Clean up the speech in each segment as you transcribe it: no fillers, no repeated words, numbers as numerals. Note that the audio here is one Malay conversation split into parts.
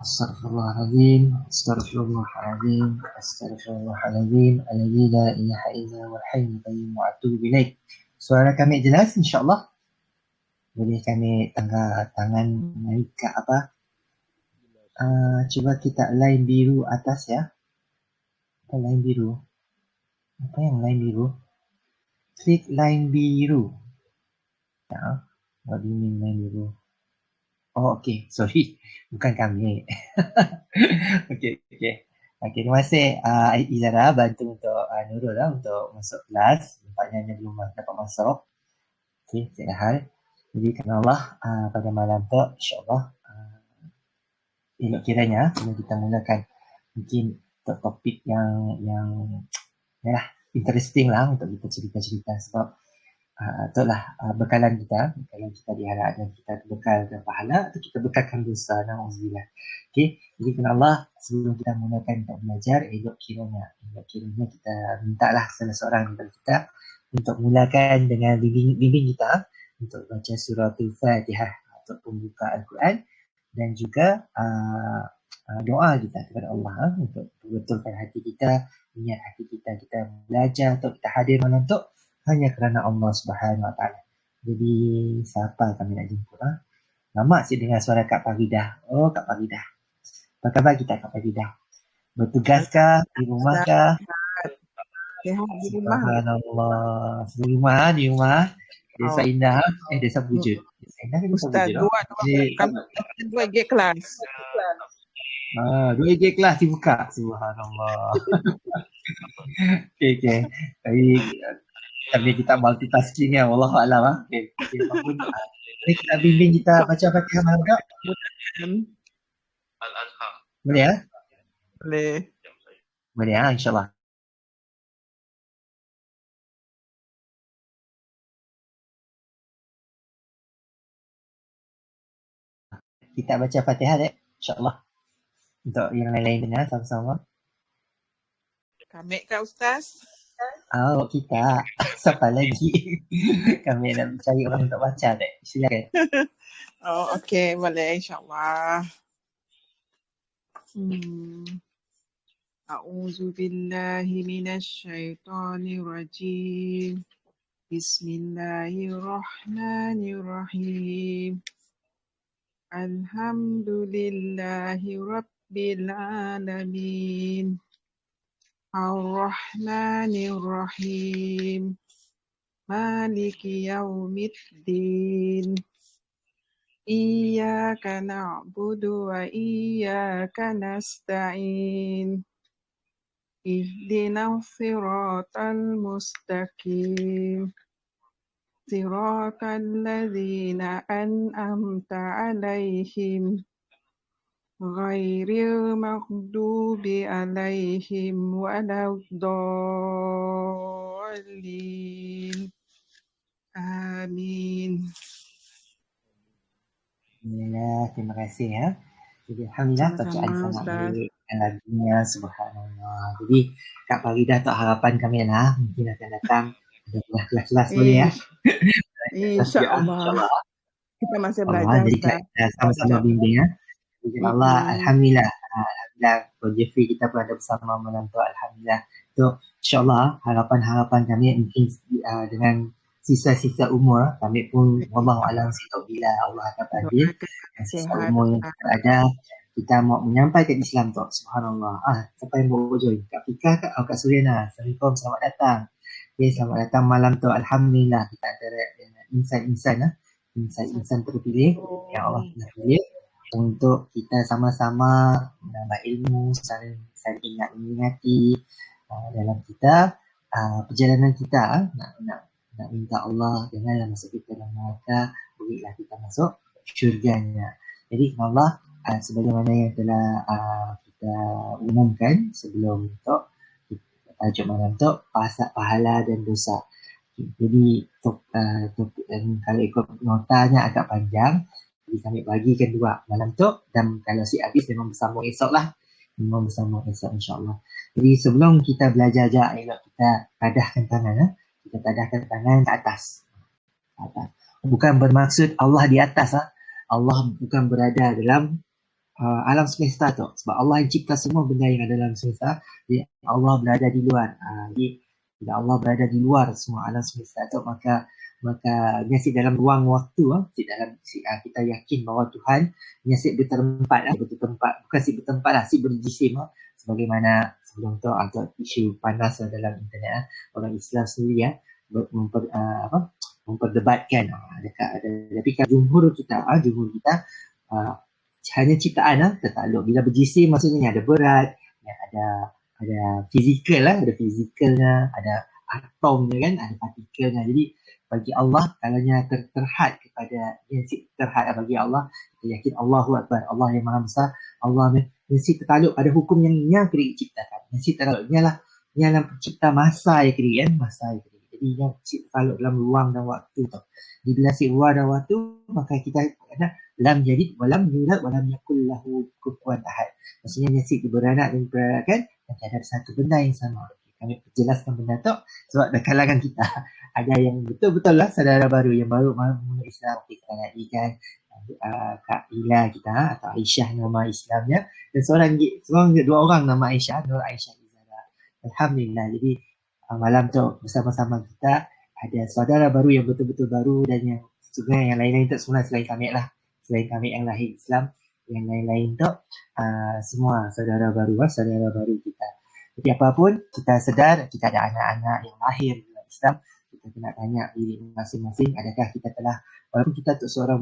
Astaghfirullahaladzim, astaghfirullahaladzim, astaghfirullahaladzim, alladzi la ilaha illa huwal hayyul qayyum wa atubu ilaih. Suara kami jelas insya-Allah? Boleh kami tangga tangan naik ke apa? Cuba kita line biru atas ya. Apa line biru? Apa yang line biru? Klik line biru. Ya, what do you mean line biru? Oh, okey. Sorry. Bukan kami. Okey. Terima kasih Izara bantu untuk Nurul untuk masuk kelas. Nampaknya belum dapat masuk. Okey, tiada hal. Jadi kerana Allah pada malam tu insya-Allah elok kiranya sebelum kita mulakan mungkin untuk topik yang yalah interesting lah untuk kita cerita-cerita sebab itulah bekalan kita diharap dan kita bekalkan pahala atau kita bekalkan dosa. Nauzubillah. Okey, jadi kerana Allah sebelum kita mulakan untuk belajar elok kiranya kita mintalah salah seorang daripada kita untuk mulakan dengan bimbing kita untuk baca surah Al-Fatihah untuk pembuka Al-Quran dan juga doa kita kepada Allah untuk betulkan hati kita, niat hati kita belajar atau kita hadir malam tu hanya kerana Allah Subhanahu Wa Taala. Jadi siapa kami nak jemput? Lama asyik dengar suara Kak Faridah. Oh, Kak Faridah. Apa khabar kita Kak Faridah? Bertugaskah? Di rumahkah? Sihat di rumah. Subhanallah. Di rumah. Desa Indah. Desa Bujut. Desa Indah ke Desa Ustaz, Bujut? dua G kelas. 2 kelas dibuka. Subhanallah. Okey. Tapi kita multitasking ya. Wallahualam. Okey. Apapun. Mari kita bimbing kita baca Fatihah malam tak? Boleh ya? Boleh ya, insyaAllah. Kita baca Fatihah dek, insyaAllah. Untuk yang lain-lain dengar sama-sama. Kami kah Ustaz? Oh, kita. Siapa lagi? Kami nak cari orang untuk baca dek. Silakan. Oh, okey. Boleh insyaAllah. A'udzu billahi minasy syaithanir rajim. Bismillahirrahmanirrahim. Alhamdulillahi rabbil alamin. Ar-Rahmanir-Rahim. Maliki yaumiddin. Iyyaka na'budu wa iyyaka nasta'in. Ihdinas siratal mustaqim. Siratal ladzina an'amta 'alaihim. Ghairil maghdubi 'alaihim waladdallin. Amin. Alhamdulillah, terima kasih ya. Jadi alhamdulillah bacaan sangat baik dan lagunya subhanallah. Jadi Kak Faridah untuk harapan kami lah mungkin akan datang ada kelas-kelas boleh ya. InsyaAllah. Kita masih belajar. Jadi kita sama-sama bimbing ya. InsyaAllah, alhamdulillah. Alhamdulillah, Coach Jeffrey kita pun ada bersama malam tu. Alhamdulillah. So, insyaAllah, harapan-harapan kami mungkin dengan sisa-sisa umur, kami pun wallahualam tahu bila Allah akan hadir. Sisa umur yang kita ada, kita mau menyampaikan Islam tu. Subhanallah. Siapa yang bawa join? Kak Fika, Kak Suriana. Assalamualaikum, selamat datang. Okay, selamat datang malam tu. Alhamdulillah, kita ada insan terpilih yang Allah telah pilih untuk kita sama-sama menambah ilmu, saling ingat mengingati dalam kita perjalanan kita nak minta Allah janganlah masuk kita dalam neraka, berilah kita masuk syurganya. Jadi Allah sebagaimana yang telah kita umumkan sebelum untuk tajuk malam tu pahala dan dosa. Jadi kalau ikut notanya agak panjang, jadi kami bagikan dua malam tu dan kalau habis memang bersama esok lah. Memang bersama esok insyaAllah. Jadi sebelum kita belajar elok kita tadahkan tangan. Kita tadahkan tangan ke atas. Bukan bermaksud Allah di atas. Allah bukan berada dalam alam semesta tu. Sebab Allah yang cipta semua benda yang ada dalam semesta. Jadi Allah berada di luar. Jadi bila Allah berada di luar semua alam semesta tu, maka biasa dalam ruang waktu, kita yakin bahawa Tuhan biasa bertempat, bukan si bertempat lah, si berjisim, sebagaimana sebelum tu atau isu panas dalam internet, orang Islam sendiri memperdebatkan tapi kan jumhur kita uh, hanya ciptaan tertakluk. Bila berjisim maksudnya ada berat, ada fizikal ada fizikalnya, ada atomnya kan, ada partikelnya. Jadi bagi Allah kalaunya terhad kepada terhad bagi Allah, kita yakin Allahu Akbar, Allah yang Maha Besar, Allah mesti tertakluk pada hukum yang kena diciptakan. Mesti tertakluk ialah pencipta masa yang kena kan, masa yang kena. Jadi yang tertakluk dalam ruang dan waktu tu. Jadi bila ruang dan waktu, maka kita ada lam yalid walam yulad walam yakul lahu kufuwan ahad. Maksudnya nasi beranak dan beranakan dan ada satu benda yang sama. Kami jelaskan benda tu sebab dalam kalangan kita ada yang betul-betul lah saudara baru yang baru masuk Islam. Kita nak ikan Kak Ila kita atau Aisyah nama Islamnya, dan dua orang nama Aisyah, Nur Aisyah Izara. Alhamdulillah. Jadi malam tu bersama-sama kita ada saudara baru yang betul-betul baru, dan yang sebenarnya yang lain-lain tu sebenarnya selain kami yang lahir Islam, yang lain-lain tu semua saudara baru kita. Jadi apapun kita sedar kita ada anak-anak yang lahir dalam Islam, kita kena tanya diri masing-masing, adakah kita telah, walaupun kita tu seorang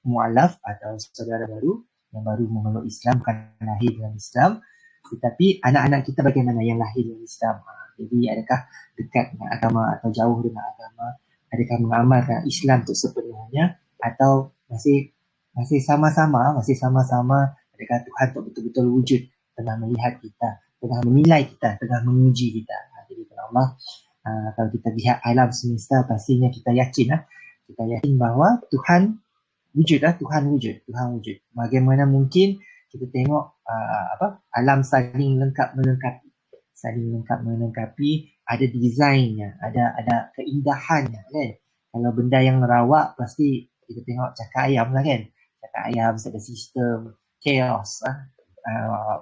mu'alaf atau saudara baru yang baru memeluk Islam, bukan lahir dalam Islam, tetapi anak-anak kita bagaimana yang lahir dalam Islam. Jadi adakah dekat dengan agama atau jauh dengan agama, adakah mengamalkan Islam itu sepenuhnya, atau masih sama-sama adakah Tuhan itu betul-betul wujud, tengah melihat kita, tengah menilai kita, tengah menguji kita. Jadi Allah, kalau kita lihat alam semesta, pastinya kita yakin bahawa Tuhan wujud. Bagaimana mungkin kita tengok alam saling melengkapi, ada desainnya, ada keindahannya kan. Kalau benda yang rawak pasti kita tengok cakap ayam lah kan. Cakap ayam ada sistem chaos,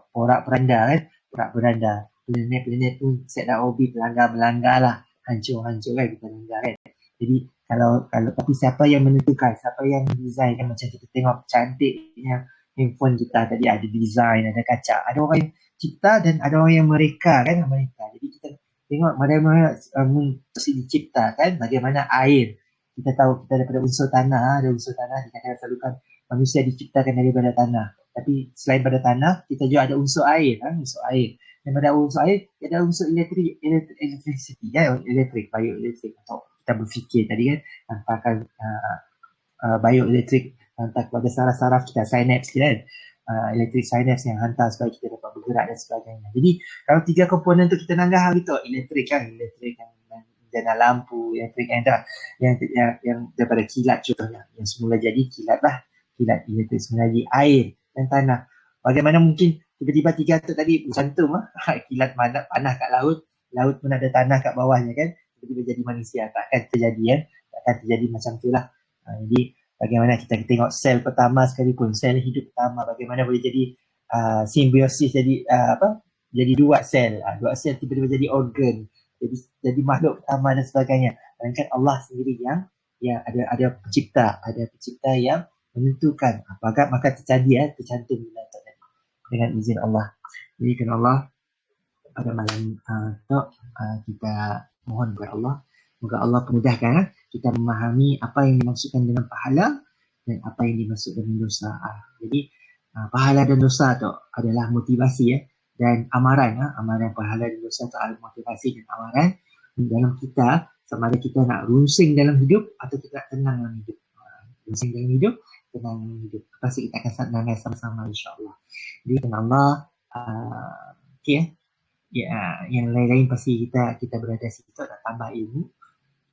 porak-poranda kan. Planet pun set dah orbit, melanggar lah, hancur kan kita langgar kan. Jadi kalau tapi siapa yang menentukan, siapa yang design kan, macam kita tengok cantiknya handphone kita tadi, ada design, ada kaca, ada orang yang cipta dan ada orang yang mereka. Jadi kita tengok bagaimana dicipta kan, bagaimana air. Kita tahu kita daripada unsur tanah, dikatakan selalu kan manusia diciptakan daripada tanah. Tapi selain pada tanah, kita juga ada unsur air Dan pada unsur air, ada unsur electricity, bioelektrik. Atau kita berfikir tadi kan, hantarkan bioelektrik hantar kepada saraf-saraf kita, synapse kita kan. Elektrik synapse yang hantar supaya kita dapat bergerak dan sebagainya. Jadi kalau tiga komponen tu kita nanggah gitu, elektrik yang dan lampu, elektrik yang daripada kilat contohnya, yang semula jadi kilat elektrik semula jadi air dan tanah. Bagaimana mungkin tiba-tiba tiga tu tadi bercantum kilat panah kat laut pun ada tanah kat bawahnya kan, tiba-tiba jadi manusia. Takkan terjadi macam tu lah. Jadi bagaimana kita tengok sel pertama sekalipun, sel hidup pertama, bagaimana boleh jadi simbiosis, jadi dua sel tiba-tiba jadi organ, jadi makhluk pertama dan sebagainya. Melainkan Allah sendiri yang ada pencipta yang menentukan maka tercantum dengan izin Allah. Jadi kan Allah pada malam kita mohon kepada Allah, moga Allah pemudahkan kita memahami apa yang dimaksudkan dengan pahala dan apa yang dimaksudkan dengan dosa. Jadi pahala dan dosa itu adalah motivasi dan amaran. Amaran pahala dan dosa itu adalah motivasi dan amaran dalam kita, sama ada kita nak runsing dalam hidup atau kita nak tenang dalam hidup. Runsing dalam hidup, tenang dalam hidup. Pasti kita akan senang sama-sama insya-Allah. Jadi dengan Allah yang lain-lain pasti kita berada situ nak tambah ilmu,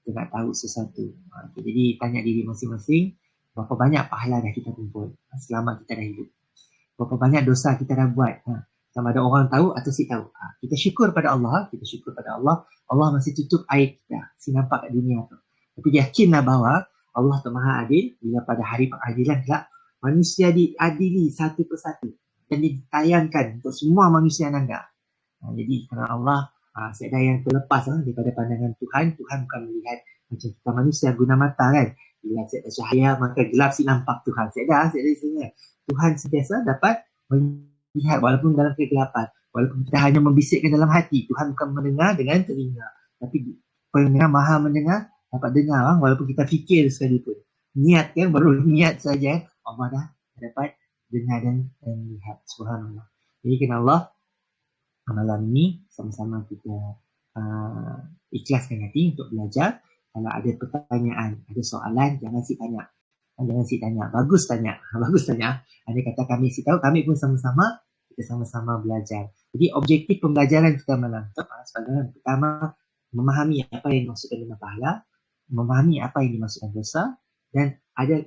kita nak tahu sesuatu. Jadi tanya diri masing-masing, berapa banyak pahala dah kita kumpul selama kita dah hidup, berapa banyak dosa kita dah buat, sama ada orang tahu atau si tahu. Kita syukur pada Allah, Allah masih tutup aib kita, si nampak kat dunia tu. Tapi yakinlah bahawa Allah tu Maha Adil. Bila pada hari pengadilan kelak, Manusia diadili satu persatu dan ditayangkan untuk semua manusia yang anda. Jadi kerana Allah sekedar yang terlepas daripada pandangan Tuhan. Tuhan bukan melihat macam kita manusia guna mata kan. Bila sekedar cahaya maka gelap si nampak Tuhan. Sekedar Tuhan sentiasa dapat melihat walaupun dalam kegelapan. Walaupun kita hanya membisikkan dalam hati. Tuhan bukan mendengar dengan telinga. Tapi pendengar maha mendengar, dapat dengar walaupun kita fikir sekalipun. Niat kan, baru niat saja Allah dah dapat dengar dan lihat. Subhanallah. Jadi kena Allah malam ni sama-sama kita ikhlaskan hati untuk belajar. Kalau ada pertanyaan, ada soalan, jangan si tanya. Jangan si tanya. Bagus tanya. Bagus tanya. Dia kata kami si tahu, kami pun sama-sama, kita sama-sama belajar. Jadi objektif pembelajaran kita malam tu, sebagai pertama, memahami apa yang dimaksudkan dengan pahala, memahami apa yang dimaksudkan dosa, dan ada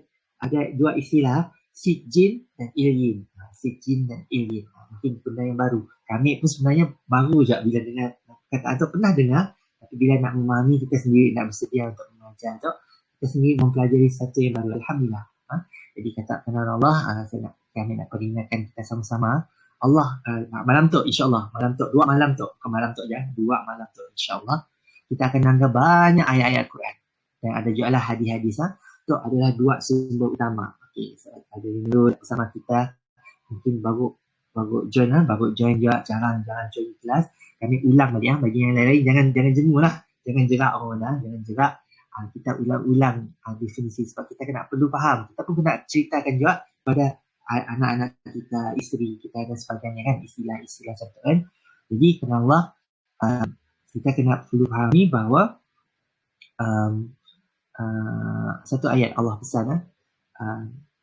dua istilah, sijin dan ilyin. Sijin dan ilyin. Mungkin benda yang baru. Kami pun sebenarnya baru je bila dengar kata atau pernah dengar, tapi bila nak memahami kita sendiri nak bersedia untuk mengajar tu, kita sendiri mempelajari satu yang baru. Alhamdulillah. Jadi kata kenan Allah, kami nak peringatkan kita sama-sama. Allah malam tu insya-Allah, malam tu 2 malam tu, bukan malam tu je, 2 malam tu insya-Allah kita akan anggap banyak ayat-ayat Quran. Dan ada juga lah hadis-hadis tu adalah 2 sumber utama. Okey, so, ada dulu bersama kita mungkin baru join juga, jangan join kelas. Kami ulang bagi yang lain jangan jemu lah, jangan jerak orang jangan jerak. Kita ulang definisi sebab kita kena perlu faham. Kita pun kena ceritakan juga pada anak-anak kita, isteri kita dan sebagainya kan, istilah-istilah contoh kan. Jadi kerana Allah kita kena perlu fahami bahawa satu ayat Allah pesan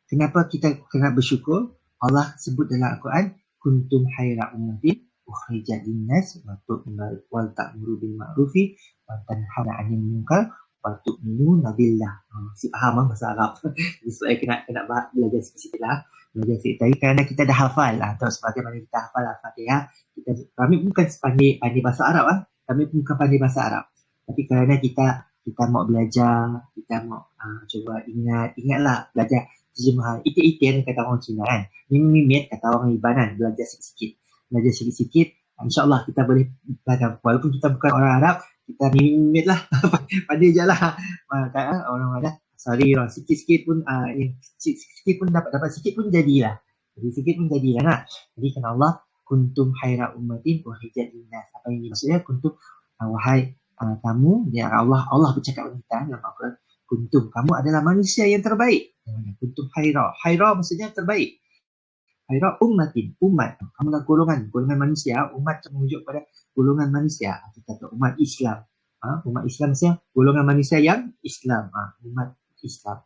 kenapa kita kena bersyukur. Allah sebut dalam Al-Quran, kuntum khaira ummatin ukhrijat linnas wa ta'muru bil ma'rufi wa tanhauna 'anil munkar wa tu'minuna billah. Si faham bahasa Arab. Jadi saya kena belajar sikit lah. Belajar sikit tadi kerana kita dah hafal atau sebagaimana kita hafal Al-Fatihah. Kami bukan pandai bahasa Arab Kami bukan pandai bahasa Arab. Tapi kerana kita mau belajar, kita mau cuba ingatlah belajar terjemahan. Itik-itik kata orang Cina kan. Mimit kata orang Ibanan. Belajar sikit-sikit. InsyaAllah kita boleh belajar. Walaupun kita bukan orang Arab, kita mimit lah. Pandai je lah. Orang ada. Sorry, sikit-sikit pun sikit pun dapat sikit pun jadilah. Jadi sikit pun jadilah nak. Jadi kan Allah, kuntum khaira ummatin ukhrijat linnas. Apa yang maksudnya? Kuntum wahai kamu, ya Allah bercakap dengan kita dalam Al-Quran. Kuntum, kamu adalah manusia yang terbaik. Kuntum khaira. Khaira maksudnya terbaik. Khaira ummatin, umat. Kamu adalah golongan manusia. Umat merujuk pada golongan manusia. Kita tahu umat Islam. Umat Islam maksudnya golongan manusia yang Islam. Umat Islam.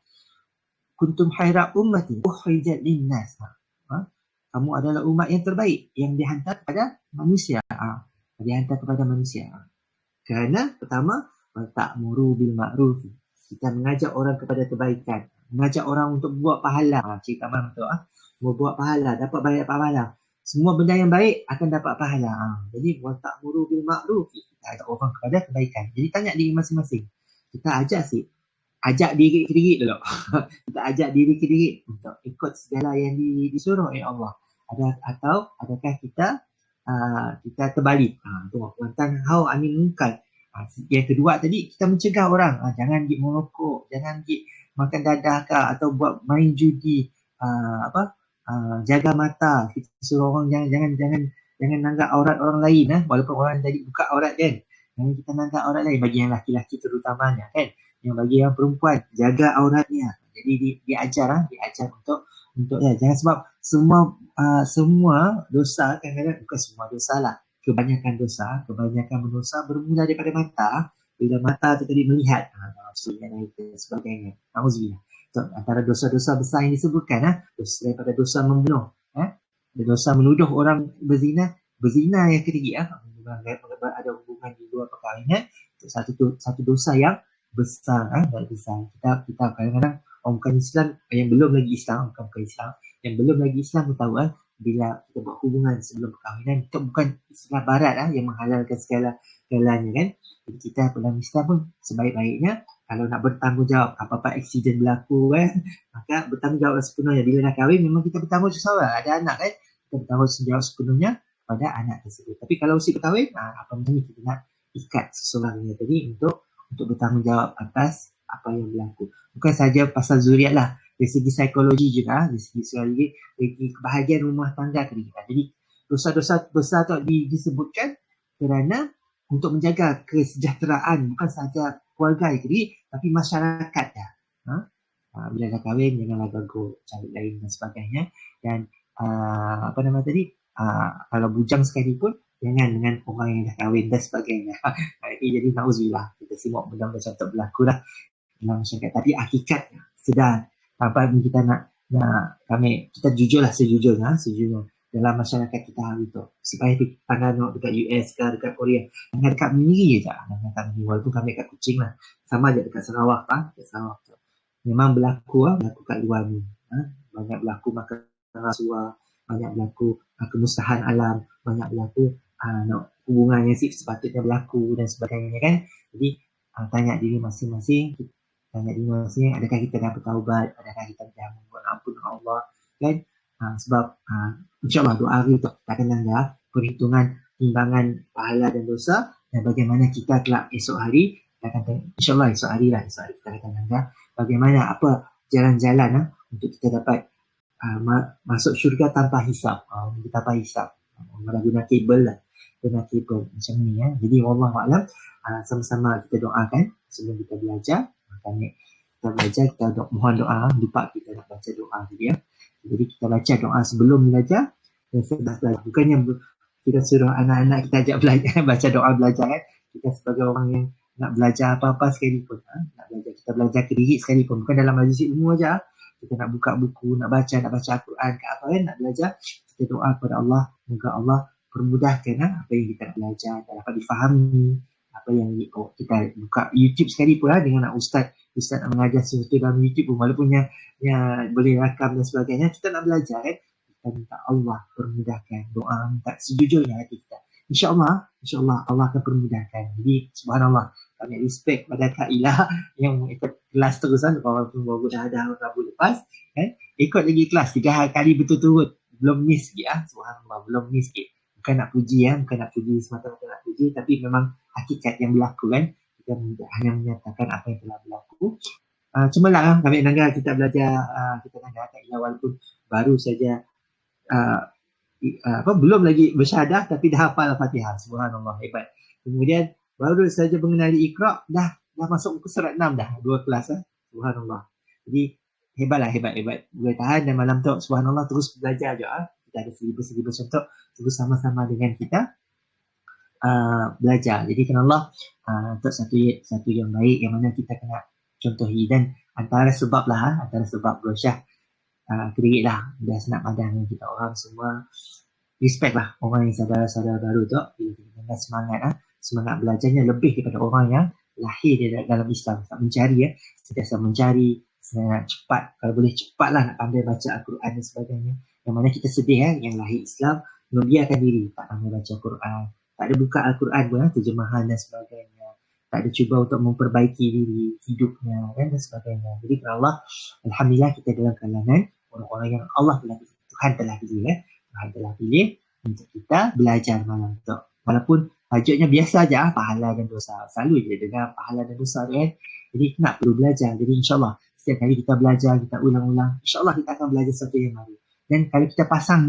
Kuntum khaira ummatin ukhrijat linnas. Kamu adalah umat yang terbaik yang dihantar kepada manusia. Dihantar kepada manusia. Kerana pertama, ta'muru bil ma'ruf. Kita mengajak orang kepada kebaikan, mengajak orang untuk buat pahala. Cerita malam tu mau buat pahala, dapat banyak pahala. Semua benda yang baik akan dapat pahala. Jadi wa ta'muru bil ma'ruf. Kita ajak orang kepada kebaikan. Jadi tanya diri masing-masing. Kita ajak diri ke diri dulu. Kita ajak diri ke diri untuk ikut segala yang disuruh oleh Allah. Adakah kita terbalik. Tentang hau anil munkar. Yang kedua tadi, kita mencegah orang. Jangan pergi merokok, jangan pergi makan dadah atau buat main judi. Jaga mata. Kita suruh orang jangan nanggap aurat orang lain. Walaupun orang tadi buka aurat kan. Jangan kita nanggap aurat lain. Bagi yang laki-laki terutamanya kan. Yang bagi yang perempuan, jaga auratnya. Jadi diajar untuk jangan sebab semua dosa kadang-kadang bukan semua dosa lah. Kebanyakan berdosa bermula daripada mata. Bila mata tu tadi melihat maksudnya dan sebagainya. Auzubillah. So, antara dosa-dosa besar yang disebutkan daripada dosa membunuh, dosa menuduh orang berzina yang ketiga ada hubungan di luar perkahwinan. Satu dosa yang besar. Kita kadang-kadang orang bukan Islam yang belum lagi Islam pun tahu bila kita buat hubungan sebelum perkahwinan, itu bukan Islam Barat yang menghalalkan segala-galanya kan. Jadi kita dalam Islam pun sebaik-baiknya kalau nak bertanggungjawab apa-apa aksiden berlaku kan, maka bertanggungjawab sepenuhnya. Bila dah kahwin memang kita bertanggungjawab, ada anak kan, kita bertanggungjawab sepenuhnya pada anak tersebut. Tapi kalau usia berkahwin, apa macam ni kita nak ikat seseorang ni tadi untuk bertanggungjawab atas apa yang berlaku. Bukan saja pasal zuriat lah, dari segi psikologi juga, dari segi kebahagiaan rumah tangga kita. Jadi dosa-dosa besar tu disebutkan kerana untuk menjaga kesejahteraan bukan sahaja keluarga itu, tapi masyarakat dah. Bila dah kahwin janganlah gagal cari lain dan sebagainya. Dan apa nama tadi, kalau bujang sekalipun jangan dengan orang yang dah kahwin dan sebagainya. Ini jadi na'udzubillah, kita simak benda-benda contoh berlaku lah dalam masyarakat. Tapi hakikatnya sedar apa kita nak kita jujurlah sejujurnya dalam masyarakat kita hari tu, supaya kita tengok dekat US ke dekat Korea, dengan dekat Miri je, walaupun kami dekat Kuching lah, sama je dekat Sarawak dekat Sarawak tu memang berlaku kat luar ni. Banyak berlaku makan rasuah, banyak berlaku kemusnahan alam, banyak berlaku hubungan yang sepatutnya berlaku dan sebagainya kan. Jadi tanya diri masing-masing, adakah kita dah bertaubat, adakah kita dah mohon ampun Allah kan. Sebab insyaAllah doa hari tu kita akan langgar perhitungan timbangan pahala dan dosa, dan bagaimana kita kelak esok hari kita akan insyaAllah esok hari kita akan langgar bagaimana apa jalan-jalan untuk kita dapat masuk syurga tanpa hisap. Tanpa hisap, guna kabel lah, guna kabel macam ni ya. Jadi wallahualam, sama-sama kita doakan sebelum kita belajar. Kita mohon doa, lupa kita nak baca doa tadi ya. Jadi kita baca doa sebelum belajar dan setelah belajar. Bukannya kita suruh anak-anak kita ajak belajar, baca doa belajar kan. Kita sebagai orang yang nak belajar apa-apa sekalipun, nak belajar, kita belajar ke diri sekalipun, bukan dalam majlis ilmu aja. Kita nak buka buku, nak baca Al-Quran ke apa kan, nak belajar, kita doa kepada Allah, moga Allah permudahkan apa yang kita nak belajar, dapat difahami. Apa yang kita buka YouTube sekalipun dengan ustaz nak mengajar sesuatu dalam YouTube pun, walaupun yang boleh rakam dan sebagainya, kita nak belajar kan, kita minta Allah permudahkan, doa minta sejujurnya hati kita. InsyaAllah Allah akan permudahkan. Jadi subhanallah, kami respect pada Kak Ila yang ikut kelas terusan, walaupun baru dah ada Rabu lepas kan, ikut lagi kelas 3 kali berturut-turut, belum miss sikit subhanallah, belum miss sikit. Bukan nak puji bukan nak puji semata-mata nak puji, tapi memang hakikat yang berlaku kan. Kita hanya menyatakan apa yang telah berlaku. Cemerlang kami Nangga kita belajar, kita Nangga Kak Ila walaupun baru saja belum lagi bersyahadah tapi dah hafal Al-Fatihah. Subhanallah, hebat. Kemudian baru saja mengenali Iqra, dah masuk ke surat 6 dah, 2 kelas Subhanallah. Jadi hebat. Boleh tahan, dan malam tu subhanallah terus belajar je. Kita ada seribu contoh, terus sama-sama dengan kita belajar. Jadi kan Allah untuk satu yang baik yang mana kita kena contohi, dan antara sebab Rosyah kredit lah, dah senap padan dengan kita orang semua. Respect lah orang yang saudara-saudara baru tu, dengan semangat belajarnya lebih daripada orang yang lahir dalam Islam, tak mencari sentiasa mencari, sangat cepat, kalau boleh cepat lah nak pandai baca Al-Quran dan sebagainya. Yang mana kita sedih yang lahir Islam membiarkan diri tak pandai baca Al-Quran, tak ada buka Al-Quran pun terjemahan dan sebagainya, tak ada cuba untuk memperbaiki diri hidupnya dan sebagainya. Jadi kepada Allah, alhamdulillah kita dalam kalangan orang-orang yang Allah telah pilih, Tuhan telah pilih untuk kita belajar malam tu. Walaupun tajuknya biasa aja, pahala dan dosa, selalu je dengar pahala dan dosa tu kan. Jadi nak perlu belajar. Jadi insyaAllah setiap kali kita belajar, kita ulang-ulang, insyaAllah kita akan belajar sesuatu yang baru. Dan kalau kita pasang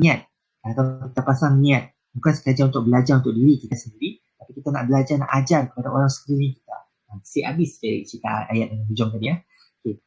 niat, bukan sekadar untuk belajar untuk diri kita sendiri, tapi kita nak belajar, nak ajar kepada orang sekeliling kita. Habis cerita ayat yang hujung tadi okay.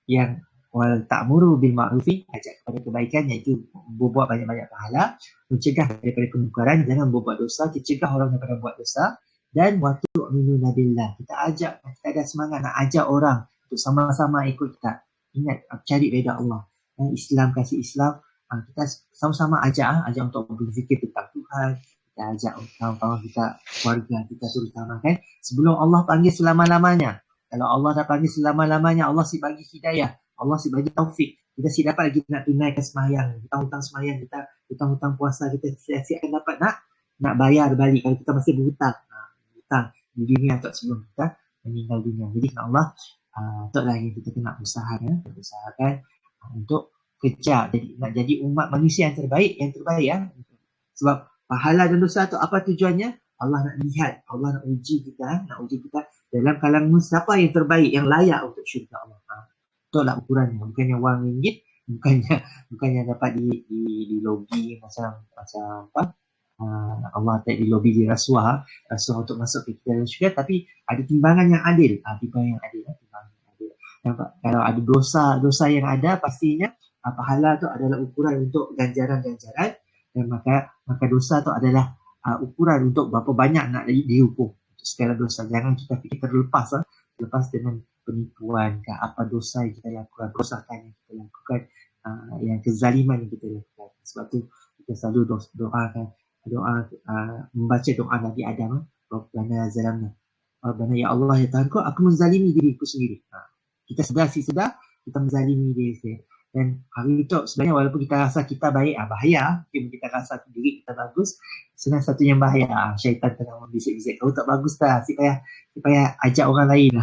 Yang wal ta'muru bil ma'rufi, ajak kepada kebaikan, iaitu berbuat banyak-banyak pahala, mencegah daripada kemungkaran, jangan berbuat dosa, kita cegah orang daripada buat dosa, dan wa tu'minuna billah, kita ajak, kita ada semangat nak ajak orang untuk sama-sama ikut kita. Ingat, cari redha Allah. Islam, kasih Islam, kita sama-sama ajak untuk berzikir tentang Tuhan, kita ajak kawan-kawan kita, keluarga kita terutama kan. Sebelum Allah panggil selama-lamanya, kalau Allah dah panggil selama-lamanya, Allah si bagi hidayah, Allah si bagi taufik, kita si dapat lagi nak tunaikan sembahyang, hutang-hutang sembahyang kita, hutang-hutang puasa kita si akan dapat nak bayar balik kalau kita masih berhutang. Hutang di dunia atau sebelum kita meninggal dunia. Jadi Allah Betul lah yang kita kena usahakan untuk kerja nak jadi umat manusia yang terbaik ya. Sebab pahala dan dosa tu apa tujuannya? Allah nak lihat, Allah nak uji kita dalam kalangan siapa yang terbaik, yang layak untuk syurga Allah. Itulah ukurannya, bukannya wang ringgit, bukannya dapat di lobi macam apa? Allah tak di lobi di rasuah untuk masuk ke dalam syurga, tapi ada timbangan yang adil. Timbangan yang adil. Kalau ada dosa yang ada, pastinya pahala tu adalah ukuran untuk ganjaran-ganjaran, dan maka dosa tu adalah ukuran untuk berapa banyak nak dihukum untuk segala dosa. Jangan kita fikir terlepas dengan penipuan ke apa dosa yang kita lakukan, kerosakan yang kita lakukan, yang kezaliman yang kita lakukan. Sebab tu kita selalu membaca doa Nabi Adam, Rabbana zalamna, Rabbana ya Allah ya Tuhanku, aku menzalimi diriku sendiri. Kita sedar kita menzalimi diri sendiri. Dan hari itu sebenarnya walaupun kita rasa kita baik, bahaya. Mungkin kita rasa diri kita bagus, sebenarnya satu yang bahaya, syaitan tengah membisik-bisik, kau tak bagus tak, supaya ajak orang lain.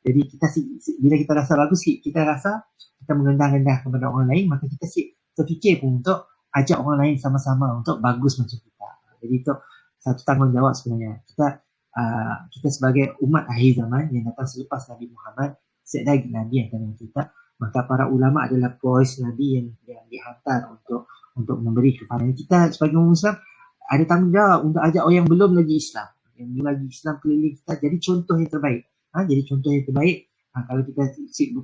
Jadi kita bila kita rasa bagus, kita rasa kita mengendah-endah kepada orang lain, maka kita terfikir pun untuk ajak orang lain sama-sama untuk bagus macam kita. Jadi itu satu tanggungjawab sebenarnya. Kita sebagai umat akhir zaman yang datang selepas Nabi Muhammad, setiap lagi Nabi yang akan kita, maka para ulama adalah pewaris Nabi yang dihantar untuk memberi kepada kita sebagai umat Islam. Ada tanggungjawab untuk ajak orang yang belum lagi Islam, keliling kita, jadi contoh yang terbaik. Jadi contoh yang terbaik. Kalau kita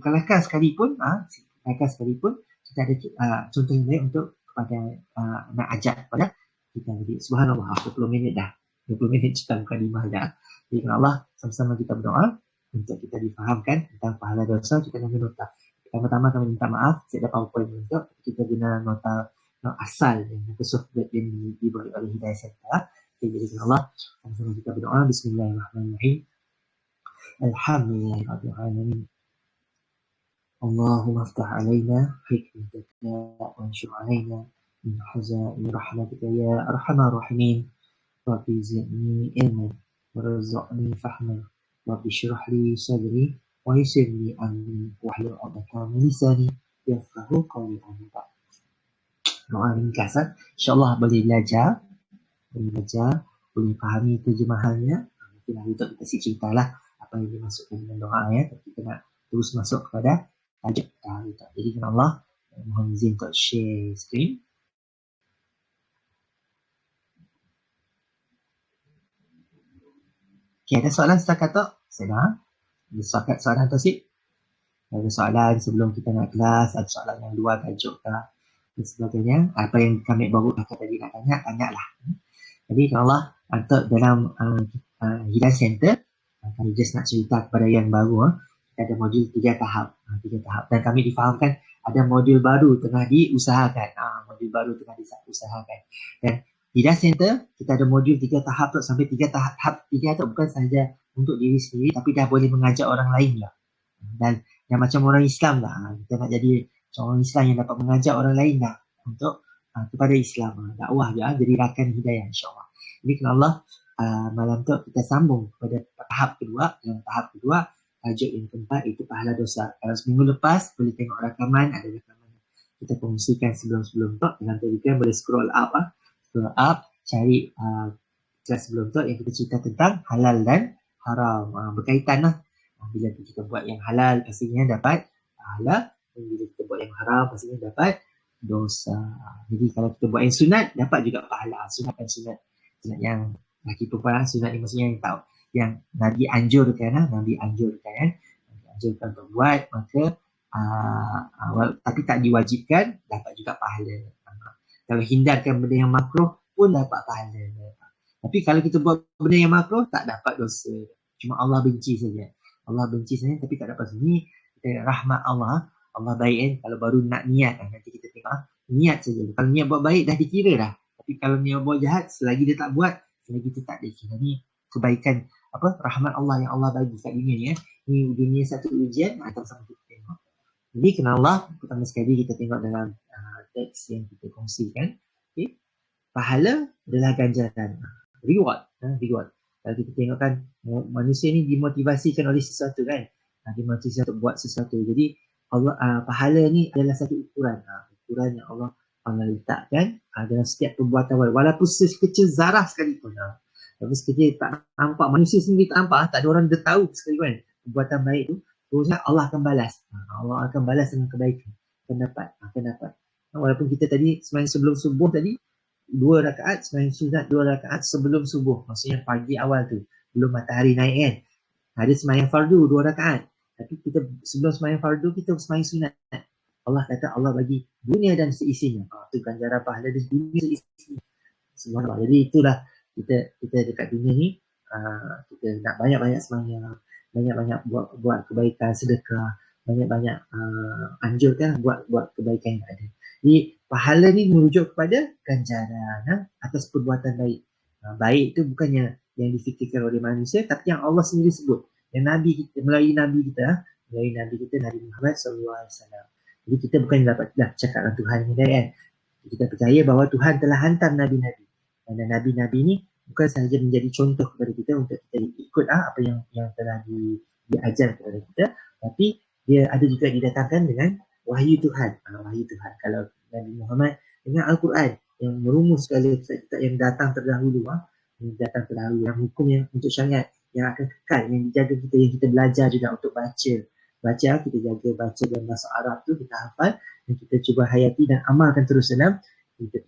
kelakar sekalipun, kita ada contoh yang baik untuk kepada nak ajak kepada kita. Jadi subhanallah, 20 minit dah. 20 minit kita mukadimah dah. Jadi Allah, sama-sama kita berdoa untuk kita difahamkan tentang pahala dosa. Kita guna nota. Pertama-tama kami minta maaf, saya dapat poin untuk kita guna nota asal yang software yang diberi oleh Hidayah Center. Jadi Allah, sama-sama kita berdoa. Bismillahirrahmanirrahim. Alhamdulillahirrahmanirrahim. Allahumma aftah alaina hikmataka wa anshur alaina min hazain rahmatika ya arhamar rahimin. Rabbi zidni ilman warzuqni fahman. Rabbi shrah li sadri wa yassir li amri wahlul 'uqdatam min lisani yafqahu qawli. Doa ringkas, insya-Allah boleh belajar, boleh fahami terjemahannya. Mungkin hari itu kita ceritalah apa yang dimasukkan dengan doa ya, tapi kita nak terus masuk kepada tajuk kita. Jadi Allah mohon izin untuk share screen. Okay, ada soalan setakat tu? Saya ada soalan tu sih. Ada soalan sebelum kita nak kelas, ada soalan yang luar tajuk tak dan sebagainya. Apa yang kami baru tadi nak tanyalah. Jadi Allah untuk dalam Hidayah Center, kami just nak cerita kepada yang baru, kita ada modul 3 tahap. Dan kami difahamkan ada modul baru tengah diusahakan. Dan Hidayah Center, kita ada modul 3 tahap tu, sampai 3 tahap 3 tu bukan sahaja untuk diri sendiri, tapi dah boleh mengajak orang lain lah. Dan yang macam orang Islam lah, kita nak jadi orang Islam yang dapat mengajak orang lain lah untuk kepada Islam, dakwah je, jadi rakan hidayah insyaAllah. Jadi kalau Allah, malam tu kita sambung kepada tahap kedua. Dalam tahap kedua, tajuk yang keempat itu pahala dosa. Kalau seminggu lepas boleh tengok rakaman, ada rakaman kita kongsikan sebelum-sebelum tu. Dalam Telegram boleh scroll up, cari kelas sebelum tu yang kita cerita tentang halal dan haram, berkaitan lah. Bila kita buat yang halal pastinya dapat pahala, dan bila kita buat yang haram pastinya dapat dosa. Jadi kalau kita buat yang sunat dapat juga pahala. Sunat yang laki perempuan, sunat ni maksudnya yang tahu, yang Nabi anjurkan untuk buat, maka tapi tak diwajibkan, dapat juga pahala. Kalau hindarkan benda yang makruh pun dapat pahala. Tapi kalau kita buat benda yang makruh, tak dapat dosa. Cuma Allah benci saja. Tapi tak dapat sini. Rahmat Allah baik kan. Kalau baru nak niat, nanti kita tengok niat saja. Kalau niat buat baik dah dikira dah. Tapi kalau niat buat jahat, selagi dia tak buat, selagi dia tak dikira. Ini kebaikan rahmat Allah yang Allah bagi kat dunia ni. Ini dunia satu ujian, sama kita tengok. Jadi kenal Allah, pertama sekali kita tengok dalam teks yang kita kongsikan. Okay. Pahala adalah ganjaran, reward. Kalau kita tengok kan, manusia ni dimotivasikan oleh sesuatu kan. dia motivasi untuk buat sesuatu. Jadi Allah pahala ni adalah satu ukuran. Ukuran yang Allah letakkan dalam setiap perbuatan walaupun sekecil zarah sekalipun. Tapi sekecil tak nampak, manusia sendiri tak nampak, tak ada orang dia tahu sekalipun perbuatan baik tu, terusnya Allah akan balas. Allah akan balas dengan kebaikan. Akan dapat. Walaupun kita tadi sembahyang sebelum subuh tadi 2 rakaat, sembahyang sunat 2 rakaat sebelum subuh, maksudnya pagi awal tu, belum matahari naik kan. Ada sembahyang fardu 2 rakaat. Tapi kita sebelum sembahyang fardu kita sembahyang sunat. Allah kata Allah bagi dunia dan seisinya. Itu ganjaran pahala di dunia seisinya. Subhanallah. Jadi itulah kita dekat dunia ni, kita nak banyak-banyak sembahyang, banyak-banyak buat kebaikan, sedekah, banyak-banyak anjurkan buat kebaikan yang ada. Jadi pahala ni merujuk kepada ganjaran atas perbuatan baik. Baik itu bukannya yang difikirkan oleh manusia, tapi yang Allah sendiri sebut. Yang Nabi kita, melalui Nabi kita Nabi Muhammad SAW. Jadi kita bukan dapat cakap dengan Tuhan ni kan. Kita percaya bahawa Tuhan telah hantar Nabi-Nabi. Dan Nabi-Nabi ni bukan sahaja menjadi contoh kepada kita untuk kita ikut apa yang telah diajar kepada kita, tapi dia ada juga didatangkan dengan wahyu Tuhan. Wahyu Tuhan. Kalau Nabi Muhammad dengan Al-Quran yang merumus segala kitab yang datang terdahulu, yang hukum yang untuk syariat yang akan kekal, yang dijaga kita, yang kita belajar juga untuk baca, kita jaga baca dalam bahasa Arab tu, kita hafal dan kita cuba hayati dan amalkan terus dalam kita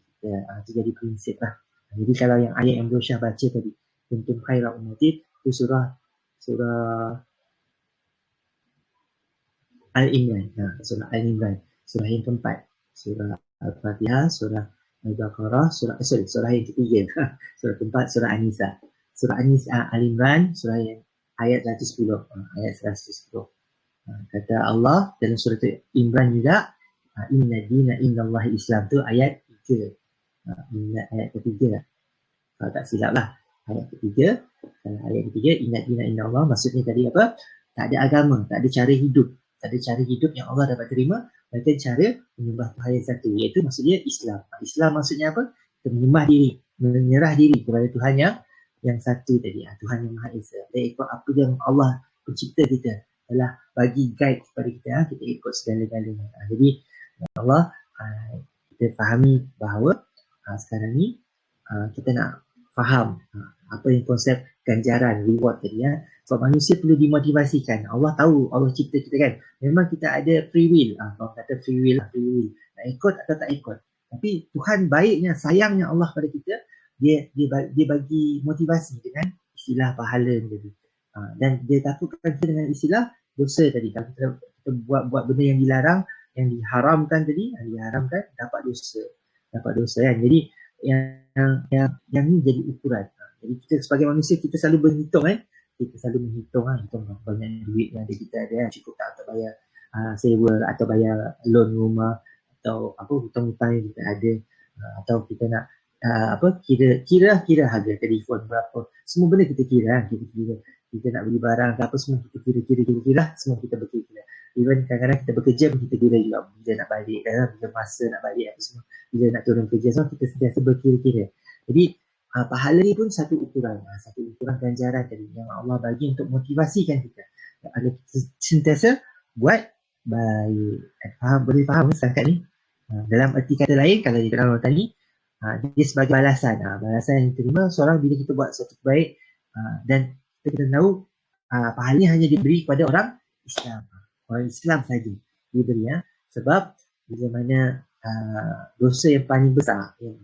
itu jadi prinsip lah. Jadi kalau yang ayat yang Bro Syah baca tadi, kuntum khaira ummatin, itu surah Al-Imran. Surah Al-Imran, surah yang keempat. Surah Al-Fatihah, surah Al-Baqarah, surah yang ketiga. Surah keempat, surah An-Nisa. Surah An-Nisa, Al-Imran, surah yang ayat 110. Ayat 110. Kata Allah dalam surah Imran juga, inna dina innallahi Islam, tu ayat 3. Ayat ketiga. Kalau tak silap lah. Ayat ketiga. Ayat ketiga, inna dina innallah, maksudnya tadi apa? Tak ada agama, tak ada cara hidup. Tak ada cara hidup yang Allah dapat terima, melainkan cara menyembah Tuhan yang satu, iaitu maksudnya Islam. Islam maksudnya apa? Kita menyembah diri, menyerah diri kepada Tuhan yang satu tadi, Tuhan yang Maha Esa. Dan ikut apa yang Allah pencipta kita adalah bagi guide kepada kita, kita ikut segala-galanya. Jadi Allah, kita fahami bahawa sekarang ni kita nak faham apa yang konsep ganjaran, reward tadi. Sebab manusia perlu dimotivasikan. Allah tahu, Allah cipta kita kan. Memang kita ada free will. Kalau kata free will. Nak ikut atau tak ikut. Tapi Tuhan baiknya, sayangnya Allah pada kita, dia bagi motivasi dengan istilah pahala tadi. Dan dia takutkan kita dengan istilah dosa tadi. Kalau kita buat benda yang dilarang, yang diharamkan tadi, dapat dosa kan. Jadi yang ni jadi ukuran. Jadi kita sebagai manusia, kita selalu berhitung hitung berapa banyak duit yang kita ada, cukup tak untuk bayar sewa atau bayar loan rumah atau apa hutang-hutang yang kita ada, atau kita nak kira harga telefon berapa, semua benda kita kira. Kita nak beli barang ke apa, semua kita kira, semua kita berkira. Even kadang-kadang kita bekerja pun kita kira juga bila nak balik, bila masa nak balik apa semua, bila nak turun kerja, semua kita sentiasa berkira-kira. Jadi pahala ni pun satu ukuran ganjaran tadi yang Allah bagi untuk motivasikan kita agar kita sentiasa buat baik. Boleh faham setakat ni? Dalam erti kata lain, kalau di dalam tadi, dia sebagai balasan yang diterima seorang bila kita buat sesuatu baik, dan kita tahu pahala hanya diberi kepada orang Islam saja diberi, sebab bila mana dosa yang paling besar yang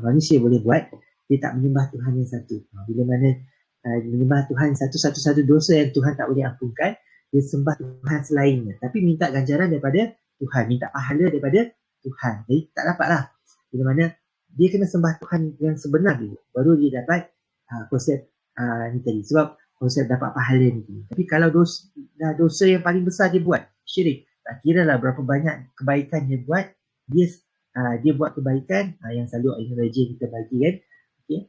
manusia boleh buat, dia tak menyembah Tuhan yang satu. Bila mana menyembah Tuhan satu dosa yang Tuhan tak boleh ampunkan, dia sembah Tuhan selainnya, tapi minta ganjaran daripada Tuhan, minta pahala daripada Tuhan. Jadi tak dapatlah. Bila mana dia kena sembah Tuhan yang sebenar dulu, baru dia dapat konsep ni tadi, sebab konsep dapat pahala ni. Tapi kalau dosa yang paling besar dia buat, syirik, tak kira lah berapa banyak kebaikan dia buat, dia buat kebaikan yang selalu rajin kita bagi kan. Okay.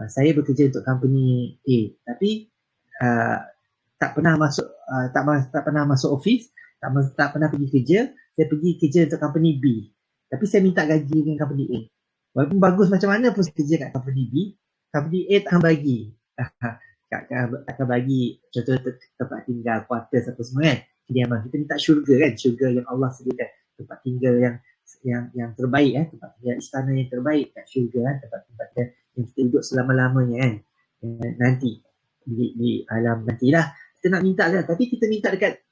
Saya bekerja untuk company A, tapi tak pernah masuk office, tak pernah pergi kerja. Saya pergi kerja untuk company B, tapi saya minta gaji dengan company A. Walaupun bagus macam mana pun saya kerja kat company B, company A tak akan bagi. takkan bagi contoh tempat tinggal, quarters apa semua kan, kediaman. Kita minta syurga kan, syurga yang Allah sediakan, tempat tinggal yang terbaik kan, tempat tinggal istana yang terbaik kat syurga kan, tempat yang kita duduk selama-lamanya kan, nanti di alam nantilah kita nak minta kan, tapi kita minta dekat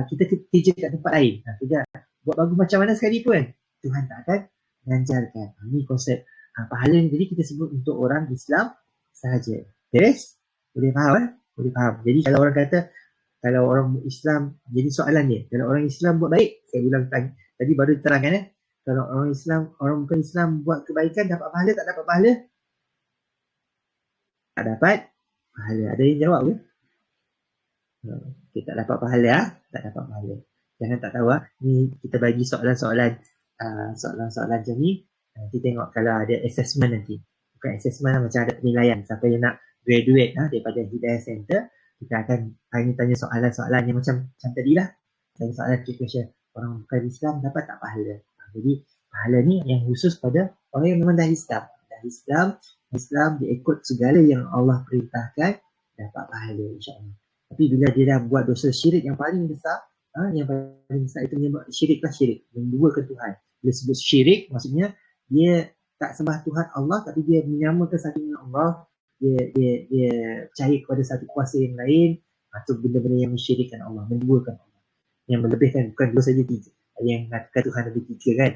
kita kerja kat tempat lain, kita buat bagus macam mana sekali pun Tuhan tak akan mengajarkan. Ini konsep pahala ni. Jadi kita sebut untuk orang Islam sahaja. Yes? Boleh faham? Boleh faham. Jadi kalau orang kata, kalau orang Islam, jadi soalan dia, kalau orang Islam buat baik, saya ulang tadi baru terangkan kalau orang Islam, orang bukan Islam buat kebaikan, dapat pahala tak dapat pahala? Tak dapat pahala. Ada yang jawab ke? Okay, tak dapat pahala, tak dapat pahala. Jangan tak tahu ni kita bagi soalan-soalan macam ni. Nanti tengok kalau ada assessment nanti. Bukan assessment macam ada penilaian. Siapa yang nak graduate daripada Hidayah Center, kita akan tanya soalan-soalan yang macam tadi lah. Tanya soalan question, orang bukan Islam dapat tak pahala? Jadi pahala ni yang khusus pada orang yang memang dah Islam. Dah Islam dia ikut segala yang Allah perintahkan, dapat pahala insya-Allah. Tapi bila dia dah buat dosa syirik yang paling besar, yang paling besar itu syirik, menduakan Tuhan. Bila sebut syirik, maksudnya dia tak sembah Tuhan Allah, tapi dia menyamakan satu dengan Allah, dia percaya kepada satu kuasa yang lain, atau benda-benda yang mensyirikkan Allah, menduakan Allah, yang melebihkan, bukan dua saja tiga, yang mengatakan Tuhan ada tiga kan,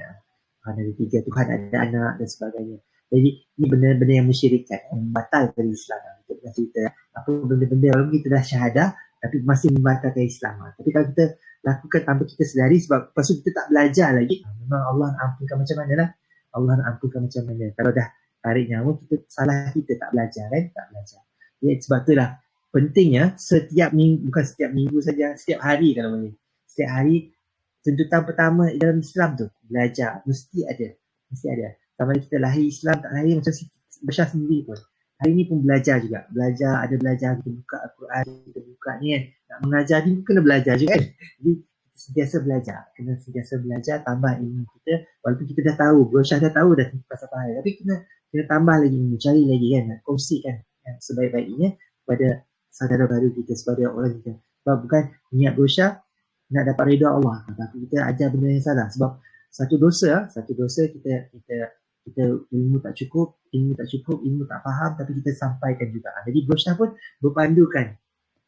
Tuhan ada tiga, Tuhan ada anak dan sebagainya. Jadi ini benda-benda yang mensyirikkan, yang membatalkan Islam. Kita pernah cerita apa benda-benda walaupun kita dah syahadah tapi masih membatalkan Islam. Tapi kalau kita lakukan tanpa kita sedari, sebab lepas tu kita tak belajar lagi, memang Allah ampunkan macam mana lah. Allah ampunkan macam mana. Kalau dah tarik nyawa, kita salah, kita tak belajar kan, tak belajar. Ya, sebab itulah pentingnya setiap minggu, bukan setiap minggu saja, setiap hari kalau boleh. Setiap hari tuntutan pertama dalam Islam tu belajar, mesti ada. Sama kita lahir Islam tak lahir macam Bashar sendiri pun. Hari ni pun belajar juga. Belajar, kita buka Al-Quran, kita buka ni kan. Nak mengajar ni pun kena belajar juga kan. Jadi sentiasa belajar. Kena sentiasa belajar, tambah ilmu kita. Walaupun kita dah tahu, Bashar dah tahu dah pasal pahala. Tapi kena tambah lagi, cari lagi kan. Kongsikan yang sebaik-baiknya kepada saudara baru kita, kepada orang kita. Sebab bukan niat Bashar nak dapat redha Allah. Tapi kita ajar benda yang salah. Sebab satu dosa kita ilmu tak cukup, ilmu tak faham, tapi kita sampaikan juga. Jadi Bashar pun berpandukan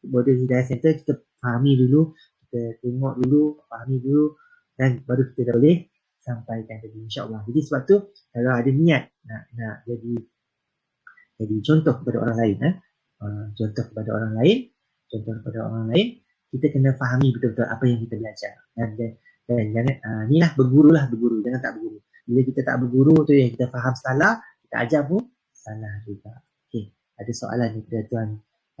Border Hidayah Center, kita fahami dulu, kita tengok dulu, fahami dulu, dan baru kita dah boleh sampaikan tadi, insya-Allah. Jadi sebab tu kalau ada niat nak jadi contoh kepada orang lain, contoh kepada orang lain, kita kena fahami betul-betul apa yang kita belajar. Dan jangan inilah berguru, jangan tak berguru. Bila kita tak berguru tu yang kita faham salah, kita ajar pun salah juga. Okey, ada soalan ni kepada Tuan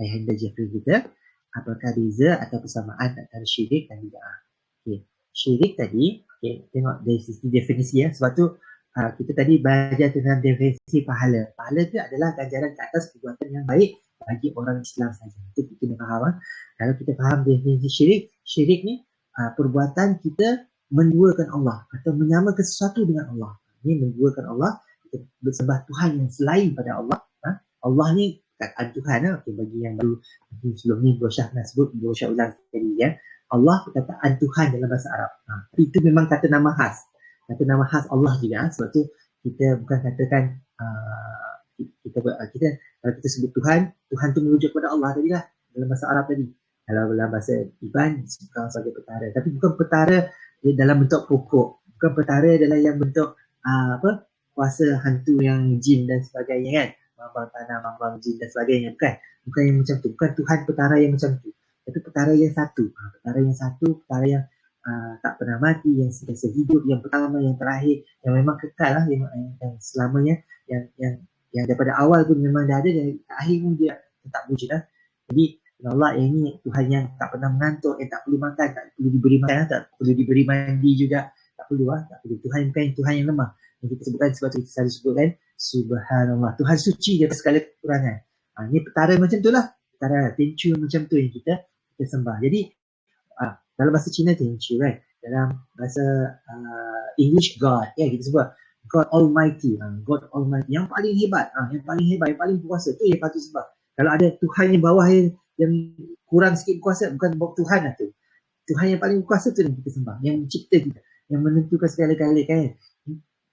Ayahanda Jeffrey kita. Apakah beza atau persamaan antara syirik dan bid'ah? Okey, syirik tadi, tengok dari sisi definisi ya. Sebab tu kita tadi belajar tentang definisi pahala. Pahala tu adalah ganjaran ke atas perbuatan yang baik bagi orang Islam saja. Itu kita faham. Kalau kita faham definisi syirik ni perbuatan kita menduakan Allah atau menyamakan sesuatu dengan Allah. Ini menduakan Allah, kita bersembah Tuhan yang selain pada Allah. Allah ni kataan Tuhan. Bagi yang baru sebelum ni Bashar pernah sebut, Bashar ulang tadi ya. Allah kataan Tuhan dalam bahasa Arab. Tapi itu memang kata nama khas Allah juga. Sebab tu kita bukan katakan kita kalau kita sebut Tuhan tu merujuk kepada Allah tadi lah dalam bahasa Arab tadi. Kalau dalam bahasa Iban bukan sebagai pertara, tapi bukan pertara dalam bentuk pokok, bukan pertara dalam yang bentuk kuasa hantu yang jin dan sebagainya kan, mambang tanah, mambang jin dan sebagainya, bukan yang macam tu, bukan Tuhan pertara yang macam tu, itu pertara yang satu, pertara yang tak pernah mati, yang sentiasa hidup, yang pertama, yang terakhir, yang memang kekal lah, yang selamanya, yang daripada awal pun memang dah ada, dan akhir pun dia tetap wujud lah. Jadi Allah yang ini Tuhan yang tak pernah mengantuk, yang tak perlu makan, tak perlu diberi makan, tak perlu diberi mandi juga, tak perlu. Tuhan bukan Tuhan yang lemah. Yang kita sebutkan, sebab tu kita selalu sebutkan Subhanallah, Tuhan suci daripada segala kekurangan. Ini pertara macam tu lah, pertara tencu macam tu yang kita sembah. Jadi dalam bahasa Cina tencu kan, dalam bahasa English God, kita sebut God Almighty, God Almighty, yang paling hebat, yang paling kuasa, tu yang patut sembah. Kalau ada Tuhan yang bawah yang kurang sikit kuasa, bukan Tuhan lah tu. Tuhan yang paling kuasa tu yang kita sembah, yang mencipta kita, yang menentukan segala-galanya kan.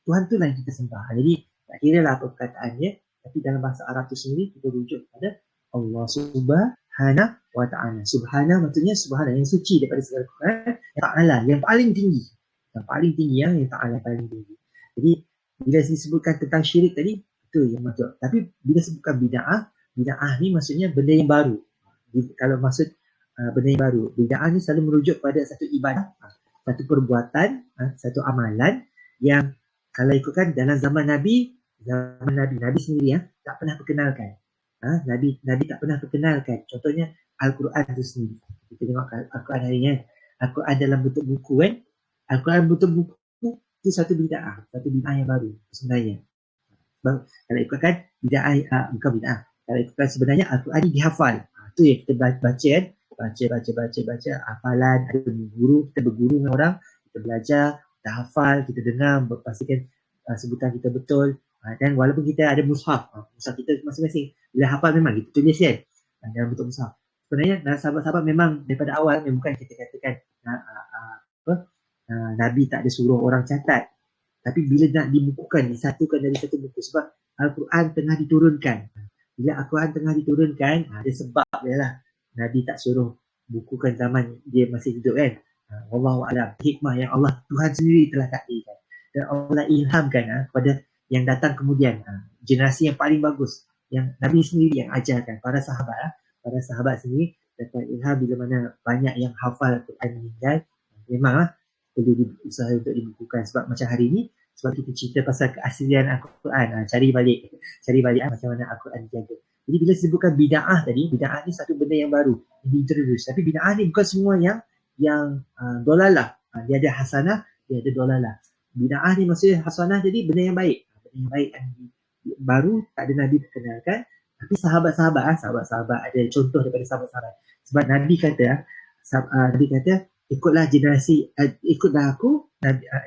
Tuhan tu lah yang kita sembah. Jadi tak kira lah apa perkataannya, tapi dalam bahasa Arab tu sendiri kita rujuk kepada Allah Subhanahu wa ta'ala. Subhana maksudnya subhana, yang suci daripada segala kekurangan, ta'ala yang paling tinggi. Yang paling tinggi, yang ta'ala paling tinggi. Jadi bila disebutkan tentang syirik tadi, itu yang maksud. Tapi bila sebutkan bid'ah, bid'ah ni maksudnya benda yang baru. Kalau maksud benda yang baru, bid'ah ni selalu merujuk pada satu ibadah, satu perbuatan, satu amalan yang kalau ikutkan dalam zaman Nabi sendiri tak pernah perkenalkan. Nabi tak pernah perkenalkan. Contohnya Al-Quran itu sendiri. Kita tengok Al-Quran hari ni, Al-Quran dalam bentuk buku kan. Al-Quran bentuk buku itu satu bid'ah yang baru sebenarnya. Kalau ikutkan bid'ah, bukan bid'ah. Kalau ikutkan sebenarnya Al-Quran ini dihafal. Itu yang kita baca kan. Baca hafalan, ada guru, kita berguru dengan orang, kita belajar, kita hafal, kita dengar, pastikan sebutan kita betul. Dan walaupun kita ada mushaf kita masing-masing, bila hafal memang kita tulis kan dalam bentuk mushaf. Sebenarnya sahabat-sahabat memang daripada awal bukan kita katakan Nabi tak ada suruh orang catat, tapi bila nak dibukukan, disatukan dari satu buku, sebab Al-Quran tengah diturunkan. Bila Al-Quran tengah diturunkan, ada sebab dia lah Nabi tak suruh bukukan zaman dia masih hidup kan. Wallahu a'lam. Hikmah yang Allah Tuhan sendiri telah takdirkan dan Allah ilhamkan kepada yang datang kemudian, generasi yang paling bagus, yang Nabi sendiri yang ajarkan, para sahabat sendiri dapat ilham bila mana banyak yang hafal Al-Quran meninggal. Memanglah perlu usaha untuk dibukukan, sebab macam hari ni, sebab kita cerita pasal keaslian Al-Quran, cari balik macam mana Al-Quran dijaga. Jadi bila sebutkan bid'ah tadi, bid'ah ni satu benda yang baru yang diintroduce. Tapi bid'ah ni bukan semua yang dolalah. Dia ada hasanah, dia ada dolalah. Bid'ah ni maksudnya hasanah, jadi benda yang baik. Benda yang baik yang baru, tak ada Nabi perkenalkan. Tapi sahabat-sahabat ada contoh daripada sahabat-sahabat. Sebab Nabi kata, ikutlah generasi, ikutlah aku,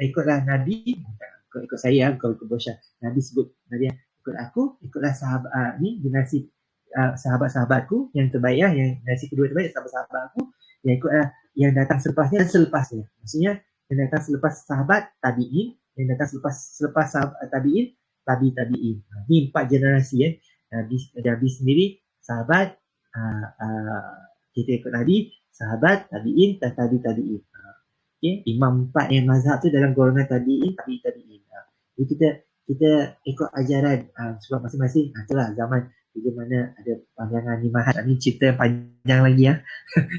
ikutlah Nabi, ikut saya, kau ikut Bosya. Nabi sebut, Nabi ikut aku, ikutlah sahabat ni, generasi sahabat-sahabatku yang terbaik, yang generasi kedua terbaik, sahabat-sahabat aku, yang ikutlah yang datang selepasnya dan selepasnya. Maksudnya yang datang selepas sahabat tabi'in, yang datang selepas sahabat tabi'in, tabi'in. Ni 4 generasi Nabi sendiri, sahabat, kita ikut Nabi, sahabat, tabi'in dan tabi'in. Okay? Imam 4 yang mazhab tu dalam golongan tabi'in. Jadi kita ikut ajaran sebab masing-masing. Itulah zaman di mana ada pandangan Imam Ahmad. Ini cerita yang panjang lagi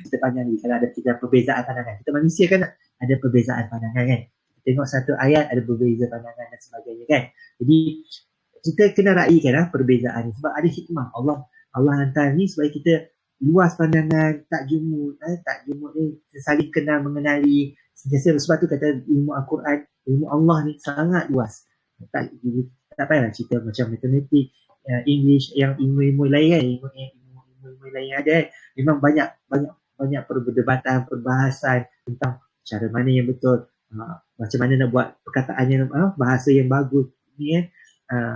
cerita panjang lagi. Kalau ada perbezaan pandangan, kita manusia kan ada perbezaan pandangan kan. Kita tengok satu ayat ada berbeza pandangan dan sebagainya kan. Jadi kita kena raikan perbezaan ni sebab ada hikmah. Allah hantar ni supaya kita luas pandangan, tak jumut ni, saling kenal mengenali. Sebab tu kata ilmu Al-Quran, ilmu Allah ni sangat luas. Tak payahlah cerita macam matematik, English, yang ilmu-ilmu lain kan, ilmu-ilmu lain ada kan. Memang banyak perdebatan, perbahasan tentang cara mana yang betul, macam mana nak buat perkataannya, bahasa yang bagus ni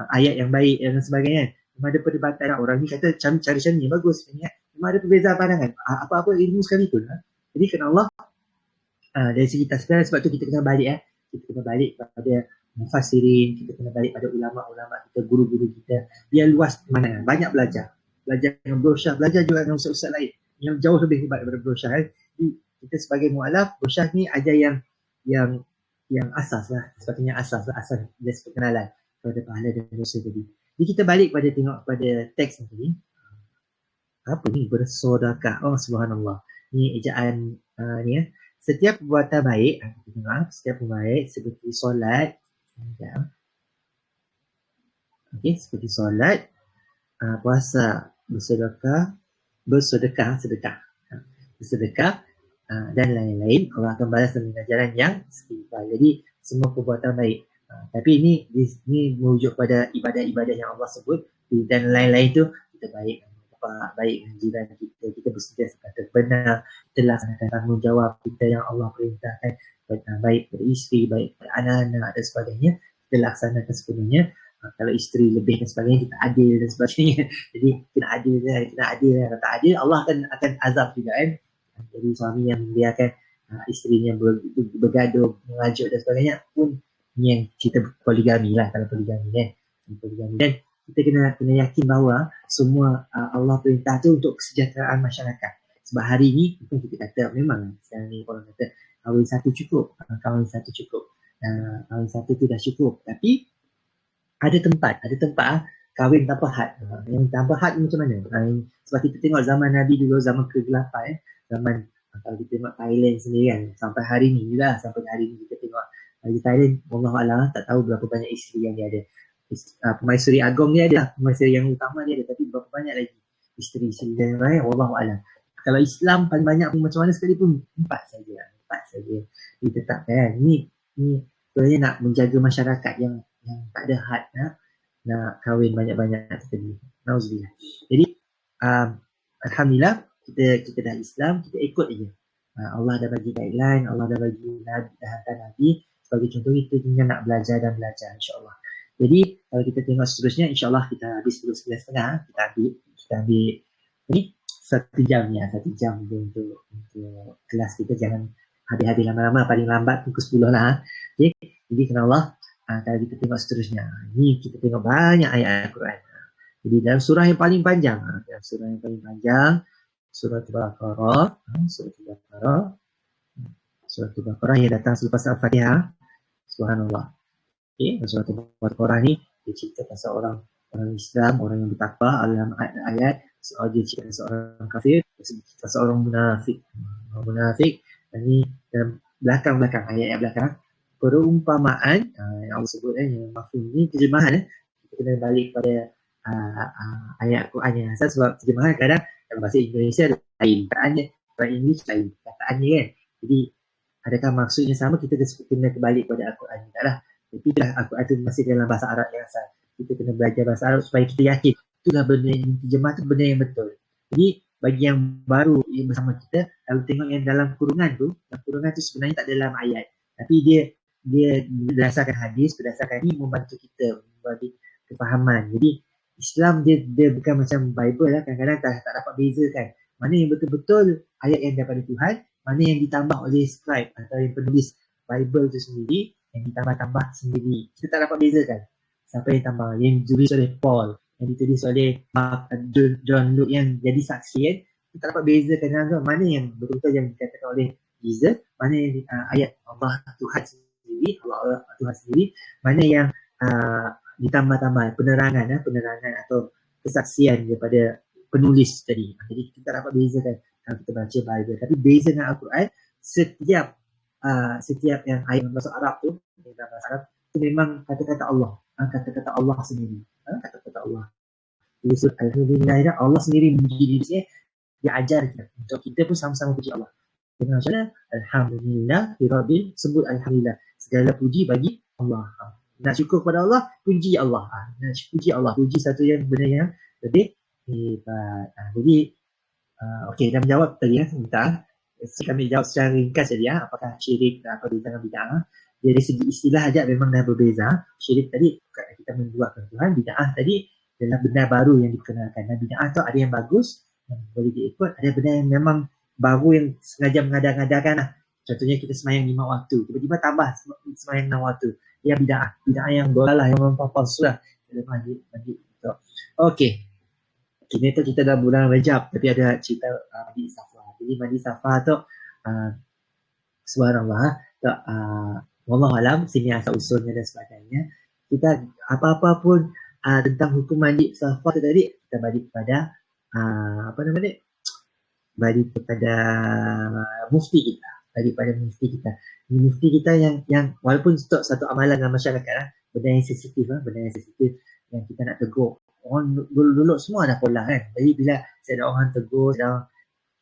ayat yang baik dan sebagainya. Memang ada perdebatan. Orang ni kata cara ni bagus ni. Memang ada perbezaan pandangan. Apa-apa ilmu sekalipun. Jadi kerana Allah, dari segi tasbih, sebab tu kita kena balik kita kena balik pada mufassirin, kita kena balik pada ulama-ulama kita, guru-guru kita. Biar luas pandangan, banyak belajar dengan brosyah, belajar juga dengan ustaz-ustaz lain yang jauh lebih hebat daripada brosyah. Jadi kita sebagai mu'alaf, brosyah ni ajar yang asas lah, sepatutnya asas dari perkenalan pada pahala dan dosa tadi. Jadi kita balik pada tengok pada teks tadi. Apa ni? Bersodakah. Oh subhanallah. Ni ejaan ni Setiap perbuatan baik, kita tengok, setiap perbuatan baik seperti solat, seperti solat, puasa, bersedekah, dan lain-lain, Allah akan balas dengan ajaran yang istighfar. Jadi semua perbuatan baik. Tapi ini merujuk pada ibadah-ibadah yang Allah sebut, dan lain-lain tu kita baik dengan jiran kita bersentiasa kata benar, kita laksanakan tanggungjawab kita yang Allah perintahkan, baik pada isteri, baik pada anak-anak dan sebagainya, kita laksanakan sepenuhnya. Kalau isteri lebih dan sebagainya, kita adil dan sebagainya. Jadi kena adil, kalau tak adil Allah akan azab juga kan. Jadi suami yang membiarkan isterinya bergaduh, mengajuk dan sebagainya pun, ni yang kita poligami lah, kalau poligami kan. Poligami. Dan kita kena yakin bahawa semua Allah perintah tu untuk kesejahteraan masyarakat. Sebab hari ni kita kata memang sekarang ni orang kata kahwin satu cukup, kahwin satu tu dah cukup. Tapi ada tempat kahwin tanpa had. Yang tanpa had macam mana? Sebab kita tengok zaman Nabi dulu, zaman ke-8, zaman kalau kita tengok Thailand sendiri kan, sampai hari ni juga, sampai hari ni kita tengok di Thailand, Wallahualam tak tahu berapa banyak isteri yang dia ada. Pemaisuri agong dia ada, pemaisuri yang utama dia ada, tapi berapa banyak lagi isteri-isteri dan lain, Wallahualam. Kalau Islam paling banyak pun macam mana sekalipun, 4 saja ditetapkan. Ni sebenarnya nak menjaga masyarakat yang tak ada had, nak kahwin banyak-banyak tadi. Nauzubillah. Jadi alhamdulillah kita dah Islam, kita ikut aja. Allah dah bagi guideline, Allah dah bagi Nabi, dah hantar Nabi. Sebagai contoh, kita tinggal nak belajar insya-Allah. Jadi kalau kita tengok seterusnya, insya-Allah kita habis pukul 9.30, kita ambil ni 1 jam ni, 1 jam untuk kelas kita. Jangan habis-habis lama-lama, paling lambat pukul 10 lah. Okay? Jadi kena Allah, kalau kita tengok seterusnya, ni kita tengok banyak ayat Al-Quran. Jadi dalam surah yang paling panjang, surah Al-Baqarah yang datang selepas Al-Fatihah. Subhanallah. Okay? Surah Al-Baqarah ni dia cerita pasal orang Islam, orang yang bertakwa. Dalam ayat dia cerita pasal orang kafir, pasal orang munafik. Dan ni dalam belakang ayat belakang, perumpamaan yang Allah sebut yang mafhum ni terjemahan. Kita kena balik pada ayat Quran yang asal, sebab terjemahan kadang dalam bahasa Indonesia lain, kataannya dalam English lain kataannya kan. Jadi adakah maksudnya sama? Kita kena kembali pada Al-Quran. Taklah, tapi Al-Quran itu masih dalam bahasa Arab yang asal. Kita kena belajar bahasa Arab supaya kita yakin itulah benda yang terjemah tu benda yang betul. Jadi bagi yang baru yang bersama kita, kalau tengok yang dalam kurungan tu sebenarnya tak dalam ayat, tapi dia berdasarkan hadis, berdasarkan ini membantu kita membagi kefahaman. Jadi Islam dia bukan macam Bible lah, kadang-kadang tak dapat bezakan mana yang betul-betul ayat yang daripada Tuhan, mana yang ditambah oleh scribe atau yang penulis Bible tu sendiri, yang ditambah-tambah sendiri. Kita tak dapat bezakan siapa yang tambah, yang ditulis oleh Paul, yang ditulis oleh John Luke yang jadi saksi kan. Kita tak dapat bezakan mana yang betul-betul yang dikatakan oleh Jesus, mana yang ayat Allah Tuhan sendiri, Allah Tuhan sendiri, mana yang ditambah-tambah penerangan atau kesaksian daripada penulis tadi. Jadi kita dapat bezakan kalau kita baca Bible. Tapi beza dengan Al-Quran, setiap yang ayat bahasa Arab tu, itu memang kata-kata Allah sendiri. Kata-kata Allah. Surah Al-Alhamdulillah, Allah sendiri memuji diri dia, dia ajar kita. Untuk kita pun sama-sama puji Allah. Dengan macam Alhamdulillah, sebut Alhamdulillah. Segala puji bagi Allah. Nak syukur kepada Allah, puji Allah. Puji satu yang benda yang lebih hebat. Jadi, okey, dah menjawab tadi sebentar. Kami jawab secara ringkas tadi apakah syirik atau dengan bid'ah. Dari segi istilah aja memang dah berbeza. Syirik tadi kita menduakan Tuhan, bid'ah tadi adalah benda baru yang dikenalkan. Dan bid'ah tu ada yang bagus, yang boleh diikut, ada benda yang memang baru yang sengaja mengada-ngadakan lah. Contohnya kita semayang 5 waktu, tiba-tiba tambah semayang 6 waktu. Ya bid'ah yang dolalah, yang memang palsu lah. Okey. Kini tu kita dah bulan Rajab, tapi ada cerita Madi Safa. Jadi Madi Safa tu subhanallah, wallahualam sini asal usulnya dan sebagainya. Kita apa-apa pun tentang hukum Madi Safa tu tadi, kita balik kepada balik kepada mufti kita. Daripada mufti kita. Mufti kita yang walaupun satu amalan dalam masyarakat benda yang sensitif yang kita nak tegur. Orang dulu semua dah pola kan. Jadi bila saya ada orang tegur,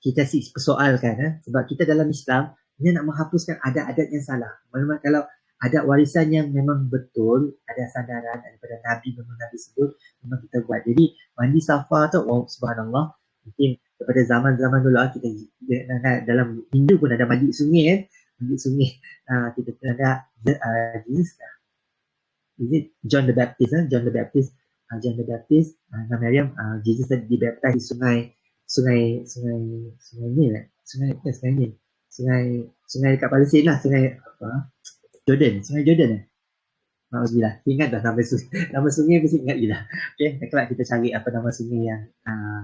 kita persoalkan sebab kita dalam Islam dia nak menghapuskan adat-adat yang salah. Memang kalau adat warisan yang memang betul, ada sandaran daripada Nabi sebut, memang kita buat. Jadi mandi Safa tu, subhanallah, mungkin daripada zaman-zaman dulu kita dalam Hindu pun ada mandi sungai kan. Mandi sungai kita ada jenis is it John the Baptist? John the Baptist, Nabi Maryam, Jesus dibaptis di sungai Nil, sungai dekat Palestin lah, sungai Jordan. Alhamdulillah, ingat dah nama sungai mesti ingat je lah. Okay, kelak kita cari apa nama sungai yang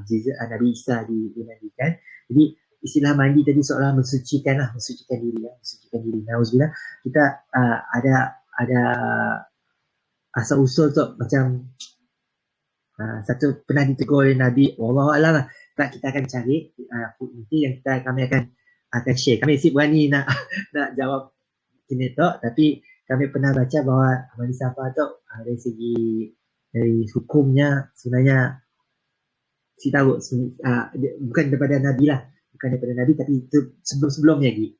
Jesus, Nabi Isa dimandikan. Jadi istilah mandi tadi seolah mensucikan diri. Alhamdulillah, kita ada asal usul tu macam satu pernah ditegur oleh Nabi, wallahualam lah. Kita akan cari nanti yang kami akan share. Kami si berani nak jawab ini tu, tapi kami pernah baca bahawa mandi safa tu dari hukumnya sebenarnya tahu bukan daripada Nabi lah, tapi itu sebelum lagi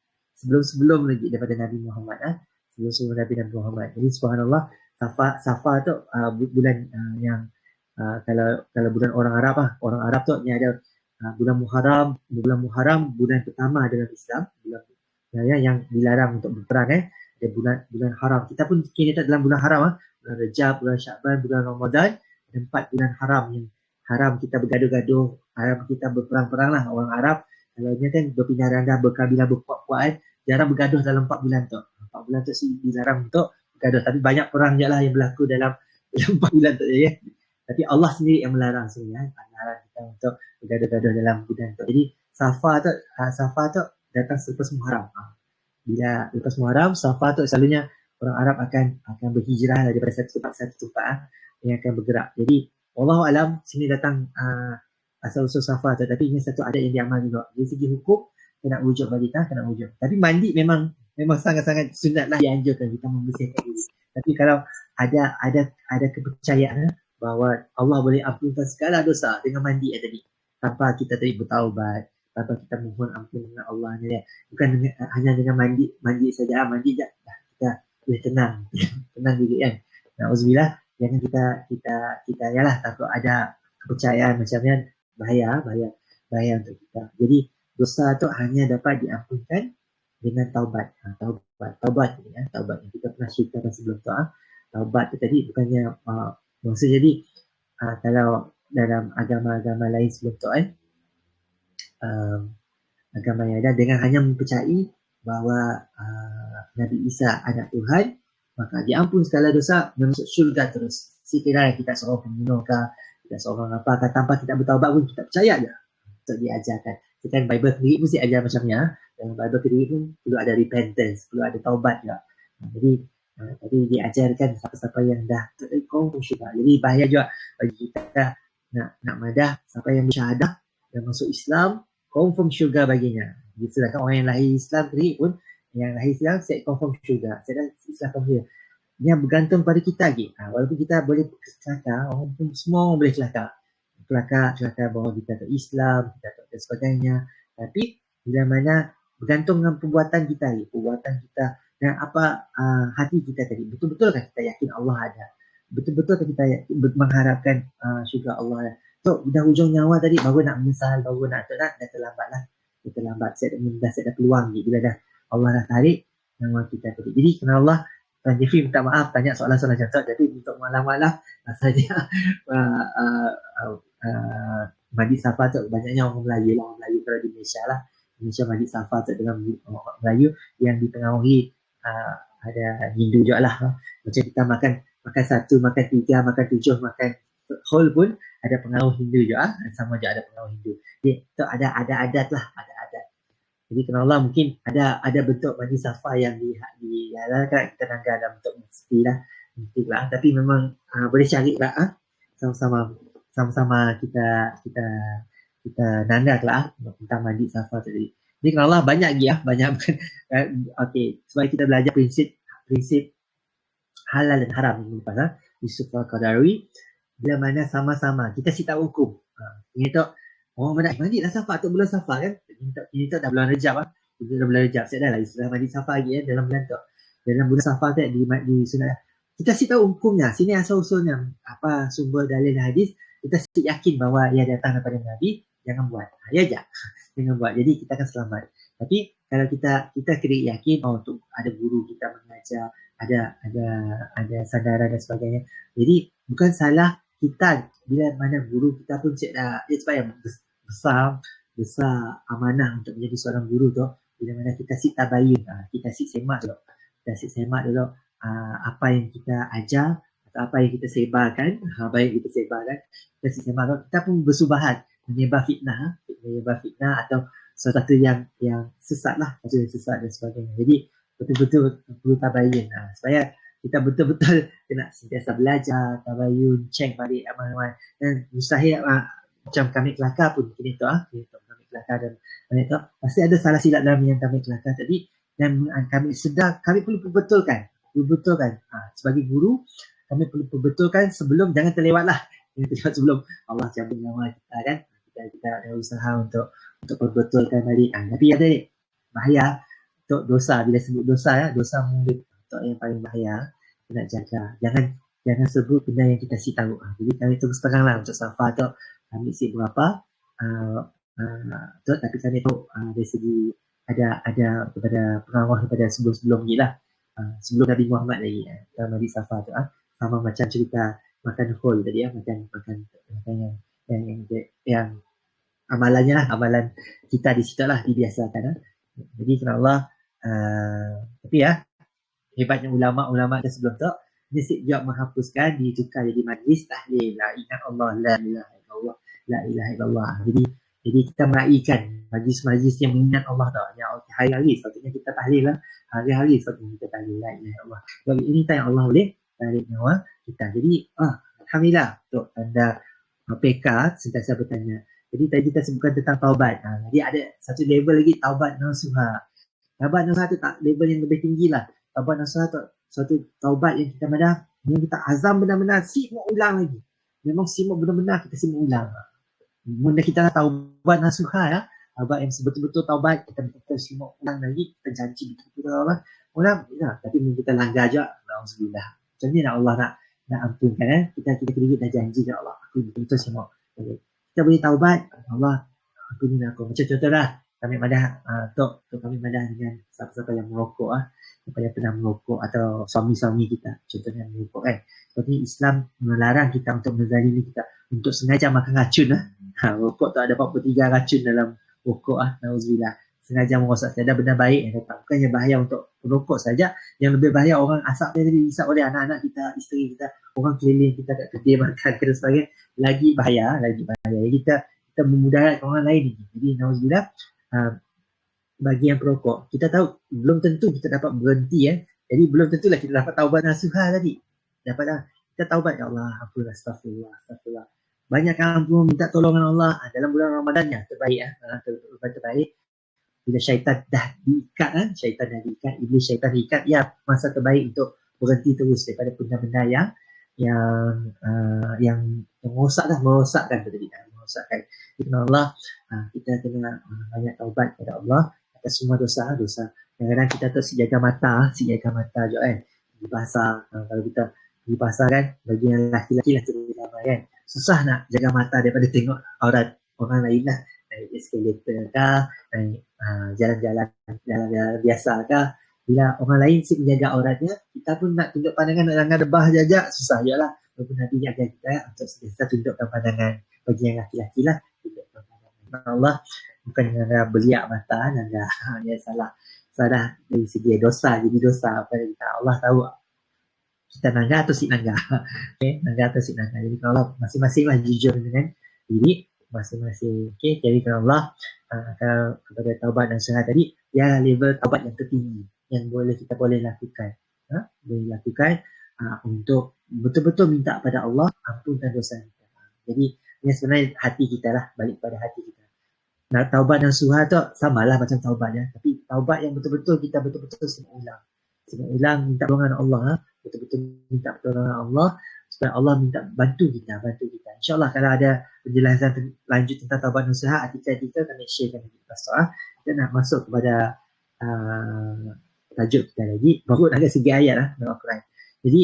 daripada Nabi Muhammad sebelum Nabi Muhammad. Jadi subhanallah, safa tu bulan yang kalau bulan orang Arab tu ni ada bulan Muharram bulan pertama dalam Islam, bulan yang dilarang untuk berperang. Ada bulan haram. Kita pun kini tak dalam bulan haram, bulan Rajab, bulan Syakban, bulan Ramadan. Ada 4 bulan haram yang haram kita bergaduh-gaduh, haram kita berperang-perang lah. Orang Arab kalau ni kan berpindah randah, berkabilah, berpuak-puak, jarang bergaduh dalam 4 bulan tu. 4 bulan tu dilarang untuk bergaduh, tapi banyak perang je lah yang berlaku dalam 4 bulan tu ya. Tapi Allah sendiri yang melarang sebenarnya, melarang kita untuk bergaduh-gaduh dalam bulan tu. Jadi Safa tu datang selepas Muharram. Bila lepas Muharram, Safa tu selalunya orang Arab akan berhijrah daripada satu tempat yang akan bergerak. Jadi wallahualam sini datang asal-usul Safa tu, tapi ini satu adat yang diamal juga. Dari segi hukum kena wujud bagi kita, kena wujud. Tapi mandi memang sangat-sangat sunat lah, dianjurkan kita membersihkan diri. Tapi kalau ada kepercayaan bahawa Allah boleh ampunkan segala dosa dengan mandi tadi, tanpa kita tadi bertaubat, tanpa kita mohon ampun dengan Allah ni, bukan hanya dengan mandi saja, mandi je kita boleh tenang diri kan. Nauzubillah, jangan kita yalah takut ada kepercayaan macam ni, bahaya untuk kita. Jadi dosa tu hanya dapat diampunkan dengan taubat. Taubat ni taubat yang kita pernah ceritakan sebelum tu. Taubat tu tadi bukannya maksud jadi kalau dalam agama-agama lain sebelum tu agama yang ada, dengan hanya mempercayai bahawa Nabi Isa anak Tuhan, maka diampun segala dosa, masuk syurga terus. Sekiranya kita seorang pembunuh kah, kita seorang apa, tanpa kita bertaubat pun kita percaya je. Untuk diajarkan. Sekarang Bible sendiri mesti ajar macam ni. Dalam Bible sendiri pun perlu ada repentance, perlu ada taubat juga. Jadi diajarkan siapa-siapa yang dah confirm syurga. Jadi bahaya juga bagi kita nak madah siapa yang bersyahadah dan masuk Islam, confirm syurga baginya. Sedangkan orang yang lahir Islam sendiri pun, yang lahir Islam saya confirm syurga. Saya dah Islam confirm. Dia bergantung pada kita lagi. Walaupun kita boleh celaka, semua orang boleh celaka bahawa kita tak Islam, kita tak dan sebagainya. Tapi bila mana bergantung dengan perbuatan kita dan apa hati kita tadi. Betul-betulkah kita yakin Allah ada? Betul-betulkah kita mengharapkan syurga Allah ada? So, dah hujung nyawa tadi baru nak menyesal, baru nak dah terlambat lah. Saya dah peluang ni bila dah Allah dah tarik nyawa kita tadi. Jadi kerana Allah, Tuan Jeffrey minta maaf tanya soalan-soalan macam tu. Jadi untuk malam-malam rasanya mandi safa tu banyaknya orang Melayu kalau di Malaysia lah. Malaysia mandi safa tu dengan orang Melayu yang dipengaruhi ada Hindu juga lah. Macam kita makan 1, makan 3, makan 7, makan whole pun ada pengaruh Hindu juga, sama je ada pengaruh Hindu. Jadi tu ada adat lah, ada adat. Jadi kerana Allah mungkin ada bentuk mandi safa yang dihalalkan, kita nanggah dalam bentuk mesti lah. Tapi memang boleh cari lah, sama-sama kita nanggah lah tentang mandi safa tadi. Jadi kerana Allah banyak lagi banyak okey, supaya kita belajar prinsip halal dan haram minggu lepas Yusuf Al-Qadari. Bila mana sama-sama kita cerita hukum. Ini tu orang mana mandi dah safa tu bulan safa kan. Ini tu dah bulan Rajab Kita dah bulan Rajab. Saya dah lah sudah mandi safa lagi dalam bulan tu. Dalam bulan safa tu di sunat. Kita cerita hukumnya. Sini asal usulnya. Apa sumber dalil hadis. Kita yakin bahawa ia datang daripada Nabi. Jangan buat. Ya je. Jangan buat. Jadi kita akan selamat. Tapi kalau kita kena yakin tu ada guru kita mengajar, ada sandaran dan sebagainya. Jadi bukan salah kita bila mana guru kita pun sebab yang besar amanah untuk menjadi seorang guru tu, bila mana kita tabayun, kita semak dulu apa yang kita ajar atau apa yang kita sebarkan, kita semak dulu, kita pun bersubahat menyebar fitnah atau sesuatu yang sesat lah, sesuatu yang sesat dan sebagainya. Jadi betul-betul perlu tabayun supaya kita betul-betul kena sentiasa belajar, tabayun, cek balik amal-amal, dan mustahil macam kami kelakar pun kini tu kami kelakar dan banyak tu pasti ada salah silap dalam yang kami kelakar tadi, dan kami sedar kami perlu perbetulkan sebagai guru. Kami perlu perbetulkan sebelum, jangan terlewatlah sebelum Allah cabut nyawa kita kan. Kita ada usaha untuk perbetulkan balik. Tapi ada bahaya untuk dosa. Bila sebut dosa dosa mulut untuk yang paling bahaya, kita nak jaga. Jangan sebut benda yang kita tahu. Jadi kami terus terang lah untuk Safa tu kami berapa tapi kami tahu dari segi ada kepada pengawas daripada sebelum ni lah, sebelum Nabi Muhammad lagi Nabi Safa tu sama macam cerita makan khul tadi makan yang amalannya amalan kita di situ lah dibiasakan Jadi kerana Allah tapi hebatnya ulama-ulama kita sebelum tu dia siap menghapuskan, ditukar jadi majlis tahlil, la inna Allah la ilaha illallah, la ilaha illallah. Jadi kita meraihkan majlis-majlis yang mengingat Allah tau. Yang hari-hari sepatutnya kita tahlil lah, hari-hari sepatutnya kita tahlil la ilaha illallah. Sebab ini yang Allah boleh tarik nyawa kita. Jadi alhamdulillah untuk anda PK sentiasa bertanya. Jadi tadi kita sebutkan tentang taubat. Jadi ada satu level lagi, taubat nasuha. Taubat nasuha tu tak level yang lebih tinggi lah. Taubat nasuha tu suatu taubat yang kita kita azam benar-benar simak ulang lagi. Memang simak benar-benar kita simak ulang. Mula kita taubat nasuha taubat yang betul-betul taubat, kita betul-betul simak ulang lagi, kita janji betul-betul Allah. Tapi kita langgar je. Alhamdulillah. Macam ni Allah nak ampunkan kita dah janji ke Allah, aku betul-betul simak. Kita boleh taubat, Allah ampuni aku. Macam contoh lah, kami madah Tok kami madah dengan siapa-siapa yang merokok siapa yang pernah merokok atau suami-suami kita contohnya merokok kan. Seperti Islam melarang kita untuk menzalimi kita, untuk sengaja makan racun rokok tu ada 43 racun dalam rokok nauzubillah. Sengaja merosak saja benda baik yang datang, bukannya bahaya untuk perokok saja, yang lebih bahaya orang asap dia dihisap oleh anak-anak kita, isteri kita, orang keliling kita kat kedai makan dan sebagainya, lagi bahaya. Jadi kita memudaratkan orang lain ini. Jadi nauzubillah bagi yang perokok, kita tahu belum tentu kita dapat berhenti jadi belum tentulah kita dapat taubat nasuha tadi. Kita taubat, ya Allah ampun, astagfirullah. Banyak ampun, minta tolongan Allah dalam bulan Ramadan terbaik terbaik. Bila syaitan dah diikat iblis syaitan diikat, masa terbaik untuk berhenti terus daripada benda-benda yang merosakkan tadi. Kerana Allah, kita kena banyak taubat kepada Allah atas semua dosa. Kadang-kadang kita tu si jaga mata je di pasar. Kalau kita di pasar kan, bagi yang lelaki-lelaki lah terutama kan, susah nak jaga mata daripada tengok aurat orang lain lah. Naik eskalator kah, naik jalan-jalan biasa kah, bila orang lain menjaga auratnya, kita pun nak tunduk pandangan, nak langgar debah jajak, susah je lah. Walaupun Nabi ajar kita untuk sentiasa tundukkan pandangan. Bagi yang laki-laki lah, tundukkan pandangan. Allah bukan dengan beliak mata, dia salah dari segi dosa, jadi dosa pada kita. Allah tahu kita nanggar atau si nanggar. Nanggar atau si nanggar. Jadi kalau Allah masing-masing lah jujur dengan diri masing-masing. Jadi kalau Allah kepada taubat dan syahad tadi, level taubat yang tertinggi yang kita boleh lakukan. Boleh lakukan untuk betul-betul minta pada Allah ampunkan dosa kita. Jadi ini sebenarnya hati kita lah, balik pada hati kita. Nah, taubat dan suha tu samalah macam taubat tapi taubat yang betul-betul kita betul-betul semua ulang minta pertolongan Allah, betul-betul minta pertolongan Allah supaya Allah minta bantu kita. InsyaAllah kalau ada penjelasan lanjut tentang taubat dan suha, artikel kami sharekan lagi lepas tu. Kita nak masuk kepada tajuk kita lagi, baru agak segi ayat dalam Al-Quran. Jadi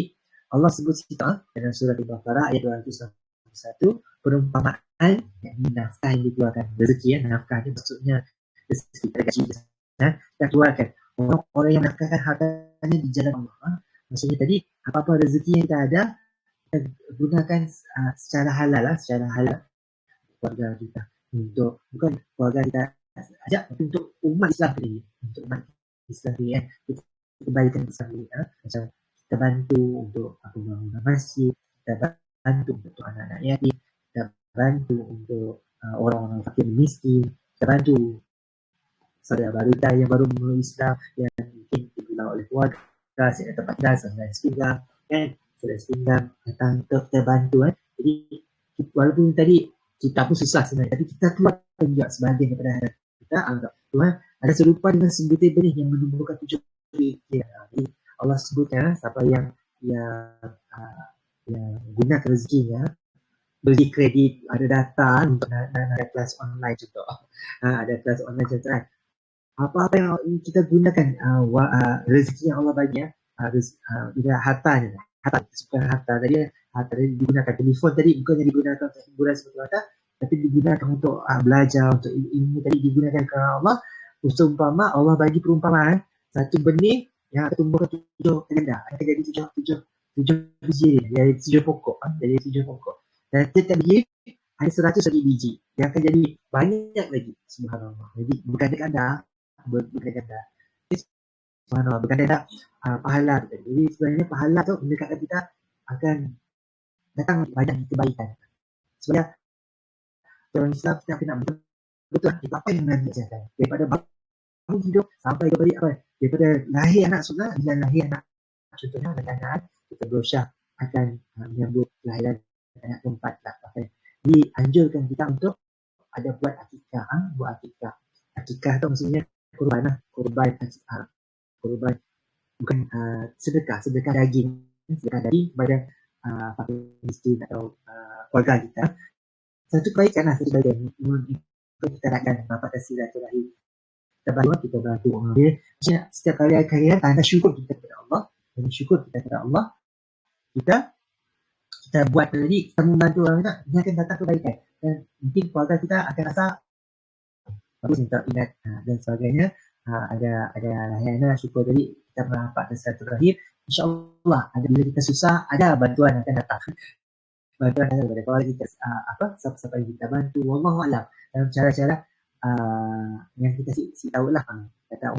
Allah sebut kita dalam surah Al-Baqarah ayat 291, perumpamaan yakni nafkah yang dikeluarkan rezeki. Nafkah ni maksudnya rezeki gaji kita keluarkan. Orang yang menafkahkan hartanya di jalan Allah. Maksudnya tadi, apa-apa rezeki yang kita ada, kita gunakan secara halal lah, secara halal keluarga kita. Untuk, bukan keluarga kita ajak, tapi untuk umat Islam sendiri. Untuk umat Islam sendiri kan. Kita kebaikan Islam sendiri. Macam kita bantu untuk bangunan masjid, kita bantu untuk anak-anak yatim, kita bantu untuk orang-orang fakir miskin, kita bantu saudara baru yang baru memeluk Islam yang mungkin dibina oleh keluarga, saya tempat tinggal, saudara sepinggang, kan, saudara sepinggang datang kita bantu kan. Jadi walaupun tadi kita pun susah sebenarnya, tapi kita keluarkan juga sebahagian daripada harta kita. Tuhan ada serupa dengan sebutir benih yang menumbuhkan 7 biji. Jadi Allah sebutnya siapa yang gunakan rezekinya, beli kredit, ada data untuk ada kelas online contoh, ada kelas online contoh kan. Apa-apa yang kita gunakan rezeki yang Allah bagi bila hartanya, bukan harta tadi digunakan telefon tadi bukannya digunakan untuk hiburan semata-mata, tapi digunakan untuk belajar, untuk ilmu tadi digunakan kerana Allah. Umpama Allah bagi perumpamaan satu benih yang akan tumbuh ke 7 ganda, akan jadi 7 biji, jadi 7 pokok, jadi 7 pokok. Dan setiap biji ada 100 lagi biji yang akan jadi banyak lagi. Subhanallah. Jadi berganda-ganda. Subhanallah, berganda-ganda pahala. Jadi sebenarnya pahala tu mendekatkan kita akan datang banyak kebaikan. Sebenarnya orang Islam kita kena betul apa yang Nabi ajarkan. Daripada bangun hidup sampai kepada daripada lahir anak surga hingga lahir anak, contohnya anak-anak kita berusaha akan menyambut lahiran anak keempat lah. Dianjurkan kita untuk ada buat akikah, akikah tu maksudnya kurban bukan sedekah daging kepada fakir miskin atau keluarga kita. Satu kebaikan kita nakkan dapat silaturahim. Kita bantu orang dia. Setiap kali tanda syukur kita kepada Allah. Dan syukur kita kepada Allah, kita buat tadi, kita membantu orang kita, dia akan datang kebaikan. Dan mungkin keluarga kita akan rasa bagus, minta ingat dan sebagainya. Ada lahiran syukur tadi, kita merapat silaturahim. InsyaAllah, bila kita susah, ada bantuan akan datang. Bantuan akan datang. Kalau kita siapa yang kita bantu, wallahualam, dalam cara-cara yang kita tahu lah. Kata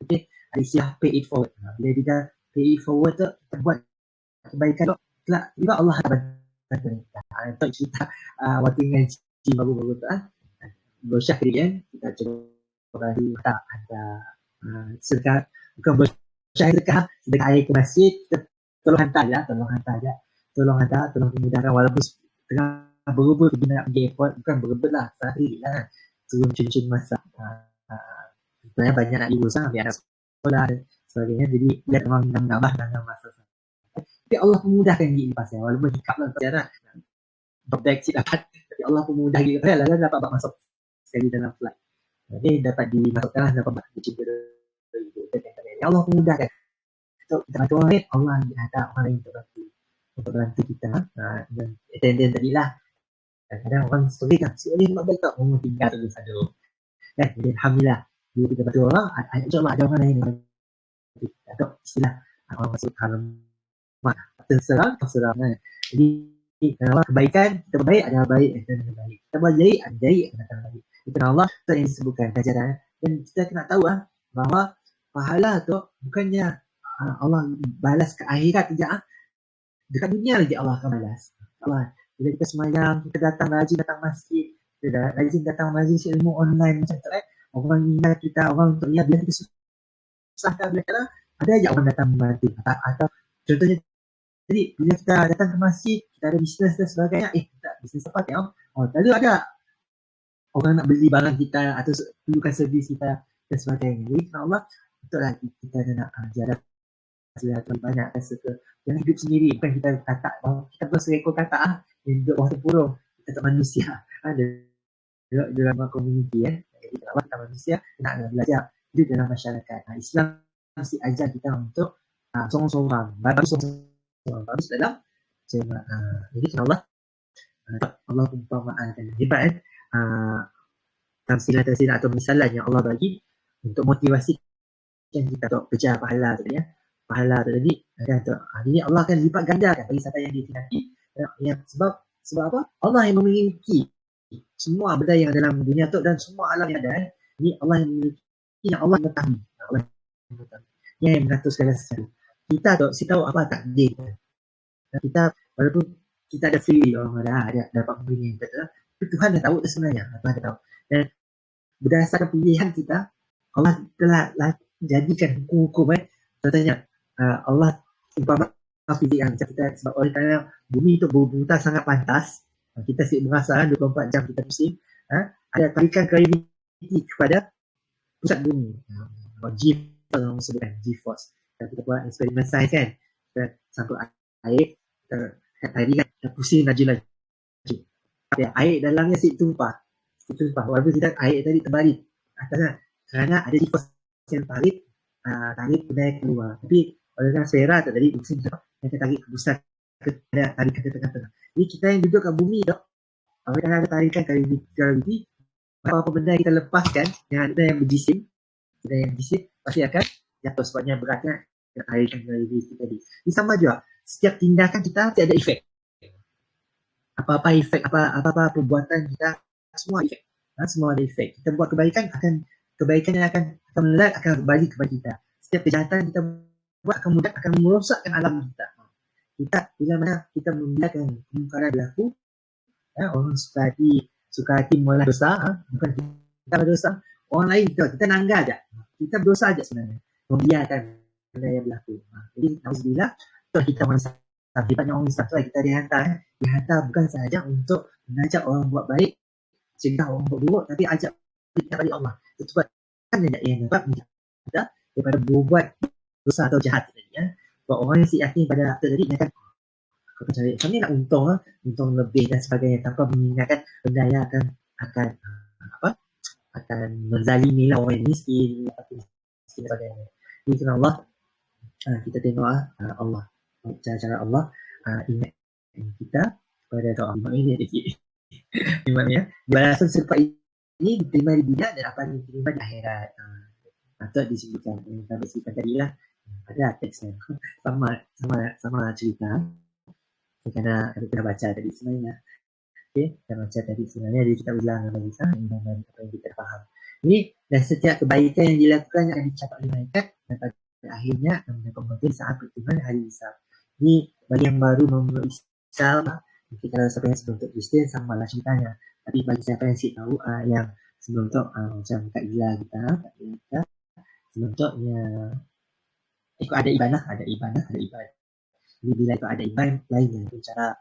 okay, ada istilah pay it forward. Bila kita pay it forward tu, kita buat kebaikan tu, tiba Allah akan bantu kita. Untuk cerita waktu dengan cik baru-baru tu, berusaha kirian, kita coba minta ada sedekah, bukan berusaha sedekah air ke masjid, kita tolong hantar, tolong memudahkan, walaupun tengah berubah pergi nak pergi airport, bukan berubah lah, sehari lah, turun cun-cun masak. Sebenarnya banyak nak diurus biar anak sekolah dan sebagainya, jadi lihat memang menambah masa. Tapi Allah memudahkan gigi pasal, walaupun hikap lah sejarah berbaik dapat, tapi Allah memudahkan gigi pasal, lalu dapat masuk sekali dalam flight. Jadi dapat dimasukkan lah, dapat bercinta dari Allah memudahkan. So, kita bantu orang lain, Allah ada orang lain untuk bantu kita. Dan attendant tadi lah, kadang-kadang orang story kan, si Oleh nak balik tak, tinggal terus ada. Jadi alhamdulillah, bila kita bantu orang, insyaAllah ada orang lain yang bantu kita. Atau istilah orang masuk haram terserang. Jadi kebaikan kita berbaik, ada baik dan baik. Kita buat jari, ada jari akan baik. Itu Allah tu yang disebutkan kajaran. Dan kita kena tahu bahawa pahala tu bukannya Allah balas ke akhirat saja. Dekat dunia lagi Allah akan balas. Allah, bila kita semayang, kita datang masjid, kita rajin datang majlis ilmu online macam tu orang ingat kita, orang untuk lihat, bila kita susahkan bila ada aja orang datang membantu. Atau contohnya jadi bila kita datang ke masjid, kita ada bisnes dan sebagainya, bisnes apa tengok, lalu ada orang nak beli barang kita atau perlukan servis kita dan sebagainya. Jadi Allah, betul lah kita nak jalan banyak rasa yang hidup sendiri, bukan kita kata kita berserekor kata yang hidup bawah tempurung, kita tak manusia dalam komuniti jadi kalau kita manusia nak belajar hidup dalam masyarakat. Islam mesti ajar kita untuk sorang-sorang bagus dalam jemaah. Jadi Allah umpamakan hebat tamsilah atau misalan yang Allah bagi untuk motivasikan kita untuk kejar pahala tadi ya. Pahala tu tadi jadi Allah akan lipat gandakan bagi siapa yang ditinggalkan. Yang sebab apa? Allah yang memiliki semua benda yang dalam dunia tu dan semua alam yang ada. Ini Allah yang memiliki, yang Allah mengetahui. Allah yang mengetahui. Yang mengatur segala sesuatu. Kita tahu apa takdir. Kita walaupun kita ada free will, ada dapat memilih yang betul. Tapi Tuhan dah tahu sebenarnya. Tuhan dah tahu. Dan berdasarkan pilihan kita, Allah telah jadikan hukum-hukum. Contohnya Allah umpama fizik kita sebab oleh kerana bumi itu berputar sangat pantas, kita sibuk merasa 24 jam kita pusing, ada tarikan graviti kepada pusat bumi, G-force sebutkan G-force. Kita buat eksperimen sains kan, kita sangkut air, tadi kan kita pusing laju-laju, air dalamnya tumpah walaupun kita air tadi terbalik atasnya kerana ada G-force yang tarik benda yang keluar. Tapi oleh kerana sfera tu tadi pusing yang tarik pusat tarikan ke tengah-tengah. Jadi kita yang duduk kat bumi tu, oleh kerana ada tarikan graviti, apa-apa benda kita lepaskan yang ada yang berjisim, benda yang berjisim pasti akan jatuh sebabnya beratnya tarikan graviti tadi. Ini sama juga, setiap tindakan kita mesti ada efek. Apa-apa efek, apa-apa perbuatan kita semua efek. Semua ada efek. Kita buat kebaikan yang akan melekat akan kembali kepada kita. Setiap kejahatan kita buat akan merosakkan alam kita. Bila mana kita membiarkan kemungkaran berlaku, orang suka hati mengolah dosa, bukan kita berdosa, orang lain kita nanggar aja. Kita berdosa aja sebenarnya, membiarkan benda yang berlaku. Jadi alhamdulillah kita manusia, hebatnya orang Islam tu kita dihantar bukan sahaja untuk mengajak orang buat baik, cegah orang buat buruk, tapi ajak kita kepada Allah. Sebab kan yang dapat kita daripada berbuat dosa atau jahat tadi ya. Sebab orang yang yakin pada akta tadi dia akan cari kami nak untung lebih dan sebagainya tanpa mengingatkan benda yang akan menzalimi lah orang yang miskin dan sebagainya. Jadi kerana Allah, kita tengok Allah, cara Allah ingat kita pada doa ini ya. Balasan serupa ini diterima di dunia dan apa yang diterima di akhirat. Atau disebutkan tadi lah, ada teksnya sama cerita. Kerana kita baca tadi sebenarnya. Kita baca tadi sebenarnya, jadi kita ulang lagi dengan apa yang kita faham. Ini dan setiap kebaikan yang dilakukan akan dicatat oleh malaikat dan pada akhirnya akan mendapat pemberian saat pertimbangan hari hisab. Ini bagi yang baru memeluk Islam, mungkin kalau siapa yang sebelum tu Kristian sama lah ceritanya. Tapi bagi siapa yang tahu yang sebelum tu macam Kak Ila kita sebelum tu ikut ada ibadah. Jadi bila itu ada iman lainnya, itu cara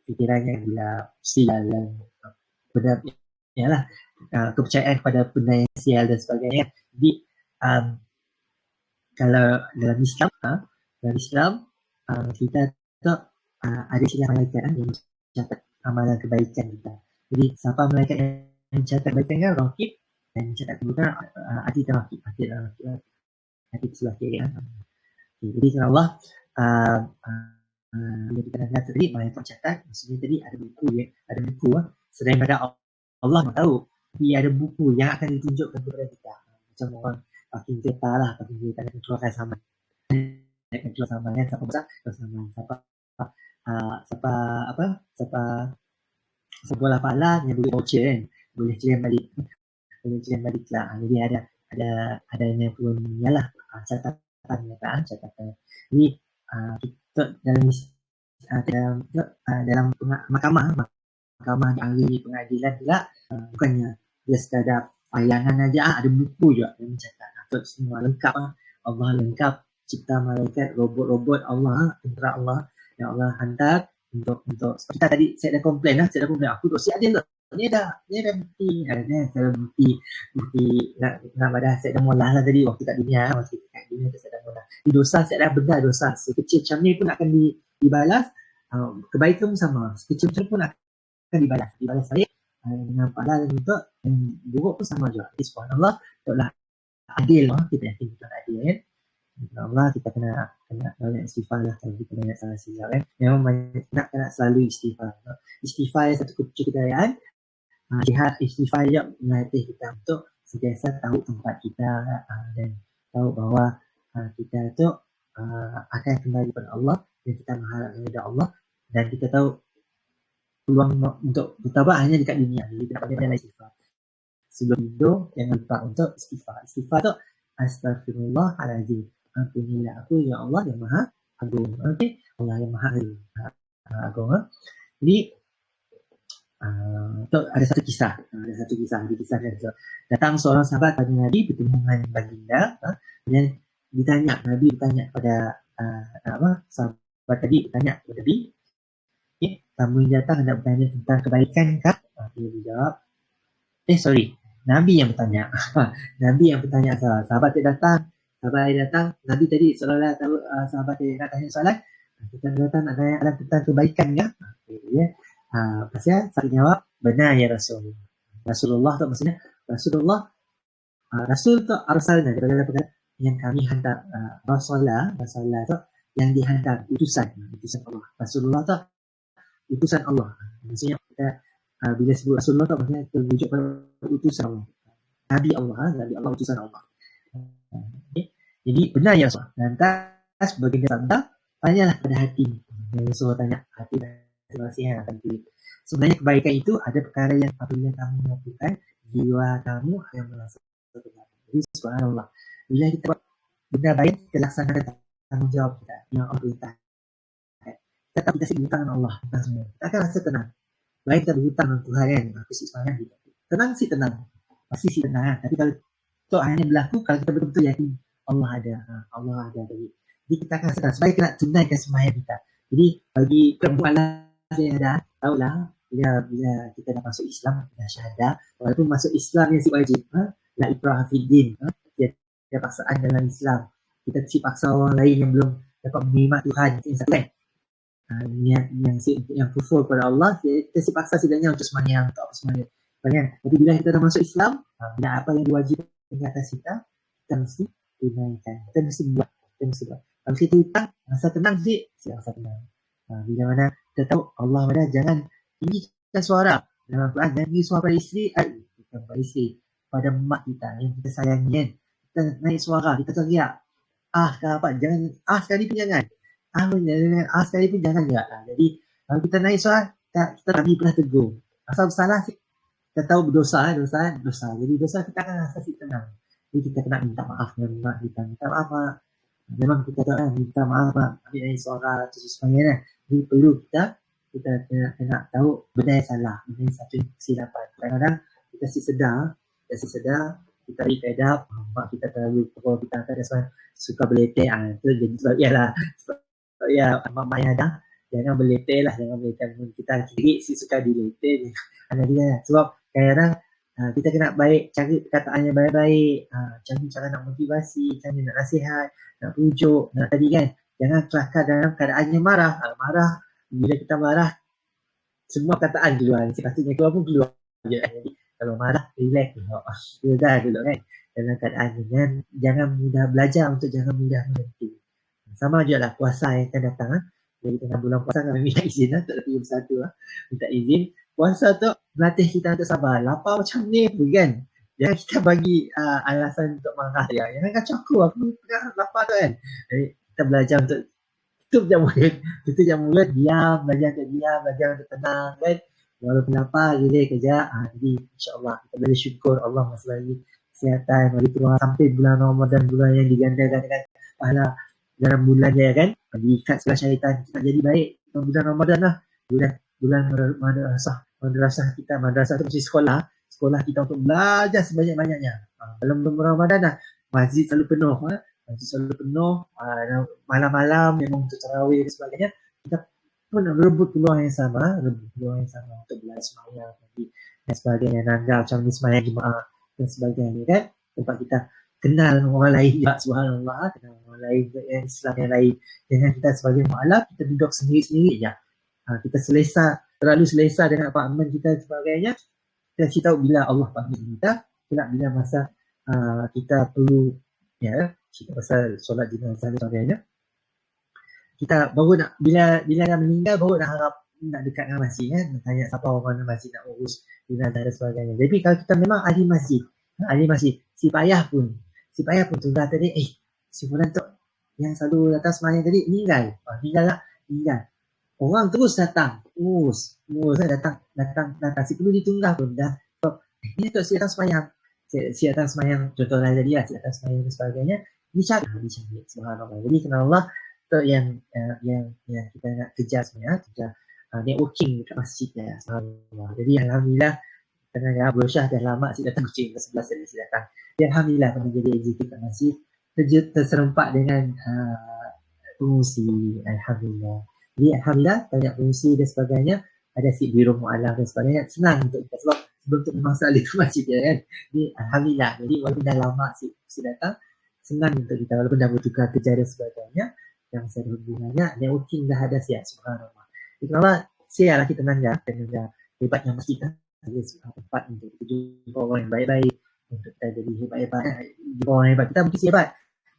fikirannya bila sial dan benda ialah kepercayaan kepada benda yang sial dan sebagainya. Jadi kalau dalam Islam kita tu ada sila malaikat yang mencatat amalan kebaikan kita. Jadi siapa malaikat yang mencatat kebaikan kan rakib dan mencatat keburukan atid rakib sebelah kiri kan. Jadi kalau Allah bila kita lihat tadi malaikat catat, maksudnya tadi ada buku selain pada Allah tahu, tapi ada buku yang akan ditunjukkan kepada kita. Macam orang parking kereta yang keluarkan saman kan, siapa besar keluar saman, siapa bola pala yang boleh voucher kan, boleh claim balik lah. Jadi adanya pun ialah catatan. Jadi kita dalam mahkamah ahli pengadilan pula bukannya dia sekadar bayangan aja, ada buku juga yang mencatat atau semua lengkap. Allah lengkap cipta malaikat, robot Allah, tentera Allah yang Allah hantar untuk seperti tadi saya dah komplain aku tu siap dia tu. Ni dah bukti nak pada saya dah mula lah tadi waktu kat dunia saya dah mula. Dosa saya dah benda dosa sekecil macam ni pun akan dibalas, kebaikan pun sama sekecil macam pun akan dibalas saya dengan pahala dan juga buruk pun sama juga. Subhanallah, Allah adil, kita yakin kita adil kan. Allah kita kena istighfar lah kalau kita banyak salah silap kan. Memang nak selalu istighfar satu kecayaan. Jihad istighfar je melatih kita untuk sentiasa tahu tempat kita dan tahu bahawa kita tu akan kembali kepada Allah dan kita mengharap kepada Allah dan kita tahu peluang untuk bertaubat hanya dekat dunia. Jadi kita nak banyak istighfar. Sebelum tidur jangan lupa untuk istighfar. Istighfar tu Astaghfirullahaladzim. Ampunilah aku ya Allah yang Maha Agung. Okey, Allah yang Maha Agung. Jadi ada satu kisah. Di kisah datang seorang sahabat tanya Nabi bertemu dengan baginda dan Nabi bertanya kepada sahabat tadi bertanya kepada Nabi, tamu yang datang hendak bertanya tentang kebaikan kah? Dia dijawab, Nabi yang bertanya. Nabi yang bertanya sahabat dia datang. Nabi tadi seolah-olah tahu sahabat dia nak tanya soalan. Kita datang ada tentang kebaikan ya. Pasal saya jawab, benar ya Rasul. Rasulullah tu maksudnya Rasulullah. Rasul tu arsalna daripada yang kami hantar. Rasulullah tu yang dihantar, utusan Allah. Rasulullah tu utusan Allah. Maksudnya kita bila sebut Rasulullah tu maksudnya terwujud pada utusan Allah. Nabi Allah utusan Allah. Okay. Jadi benar ya Rasul. Lantas baginda sabda, tanyalah pada hati. Rasul tanya hati dan hati. Sebenarnya kebaikan itu ada perkara yang apabila kamu melakukan, jiwa kamu akan merasa tenang. Jadi subhanallah. Bila kita buat benda baik, kita laksanakan tanggungjawab kita yang Allah perintahkan. Kita tak kita hutang dengan Allah. Kita akan rasa tenang. Baik kita berhutang dengan Tuhan kan, aku sebenarnya tenang sih tenang. Pasti sih tenang kan. Tapi kalau itu hanya berlaku kalau kita betul-betul yakin Allah ada. Jadi kita akan rasa tenang. Sebab kita nak tunaikan sembahyang kita. Jadi bagi perempuan yang ada, tahulah bila kita dah masuk Islam, dah syahadah, walaupun masuk Islam yang si wajib, la ikraha fid din, dia paksaan dalam Islam. Kita paksa orang lain yang belum dapat menerima Tuhan, yang satu kan. Yang kufur kepada Allah, kita paksa sidangnya untuk sembahyang, untuk apa sembahyang. Tapi bila kita dah masuk Islam, apa yang diwajibkan di atas kita mesti tunaikan. Kita mesti buat. Kalau kita hutang, rasa tenang sih, rasa tenang. Bila mana kita tahu Allah mana jangan tinggikan suara dalam Quran, jangan tinggi suara pada isteri, pada mak kita yang kita sayangi kan. Kita naik suara, kita teriak jangan sekali pun jangan sekali pun jangan juga. Jadi kalau kita naik suara, kita Nabi pernah tegur asal bersalah, kita tahu berdosa. Jadi dosa kita akan rasa tenang. Jadi kita kena minta maaf dengan mak kita, minta maaf mak. Memang kita tahu minta maaf mak, ambil naik suara tu sebagainya. Jadi perlu kita kena tahu benda yang salah, benda yang satu kesilapan. Kadang-kadang kita sedar kita beri pedap, mak kita terlalu pukul kita ada suka berletih, itu jadi sebab mak yang ada jangan berletih lah, kita kiri si suka diletih dia. Sebab kadang-kadang kita kena baik, cari perkataannya baik-baik, cari cara nak motivasi, cari nak nasihat, nak pujuk, nak tadi kan. Jangan kelakar dalam keadaannya marah. Bila kita marah, semua kataan keluar. Sepatutnya keluar pun keluar je. Jadi kalau marah, relax dulu kan. Dalam keadaan dengan jangan mudah belajar untuk jangan mudah menentu. Sama je lah puasa yang akan datang. Jadi tengah bulan puasa kami minta izin tak ada 31 minta izin. Puasa tu melatih kita untuk sabar. Lapar macam ni pun kan. Jangan kita bagi alasan untuk marah dia. Jangan kacau aku tengah lapar tu kan. Jadi kita belajar untuk tutup jam mulut, diam, belajar untuk tenang kan. Walaupun lapar, relax kerja. Jadi insyaAllah kita boleh syukur Allah masih bagi kesihatan, bagi Tuhan sampai bulan Ramadan, bulan yang digandakan dengan pahala dalam bulan dia kan. Diikat segala syaitan, kita jadi baik. Bulan Ramadan lah. Bulan madrasah kita. Madrasah tu mesti sekolah kita untuk belajar sebanyak-banyaknya. Dalam bulan Ramadan lah, masjid selalu penuh. Malam-malam memang untuk tarawih dan sebagainya. Kita pun nak rebut peluang yang sama untuk belajar sembahyang dan sebagainya, nanda macam ni sembahyang jemaah dan sebagainya kan. Tempat kita kenal orang lain juga, subhanallah, kenal orang lain yang Islam yang lain. Jangan kita sebagai mu'alaf kita duduk sendiri-sendiri je. Kita terlalu selesa dengan apartmen kita dan sebagainya. Kita tahu bila Allah panggil kita, bila masa kita perlu kita pasal solat jenazah dan sebagainya. Kita baru nak bila dah meninggal baru nak harap nak dekat dengan masjid kan, nak tanya siapa orang mana masjid nak urus jenazah dan sebagainya. Jadi kalau kita memang ahli masjid, Ini masih si payah pun tunggal tadi, si fulan tu yang selalu datang semayang tadi meninggal. Meninggal. Orang terus datang. Terus datang. Si perlu ditunggal pun dah. So, ini untuk si datang semayang. Si datang semayang, contohnya tadi lah, si datang semayang dan sebagainya, dicari. Subhanallah. Jadi kenal Allah tu yang kita nak kejar sebenarnya, kejar networking dekat masjid ya. Subhanallah. Jadi alhamdulillah tenaga berusaha dah lama asyik datang kucing ke sebelah sini asyik datang. Dan alhamdulillah kami jadi executive kat masjid terserempak dengan pengungsi. Alhamdulillah. Jadi alhamdulillah banyak pengungsi dan sebagainya, ada si biro mu'alaf dan sebagainya, senang untuk kita sebelum tu memang selalu ke masjid ya kan. Jadi alhamdulillah. Jadi walaupun dah lama si datang, senang untuk kita walaupun dah bertukar kerja dan sebagainya, yang saya hubungannya networking dah ada siap. Subhanallah. Jadi kalau share lah kita tenaga hebatnya masjid kan. Ada tempat untuk jumpa orang yang baik-baik, untuk kita jadi hebat-hebat. Jumpa orang hebat, kita mungkin hebat.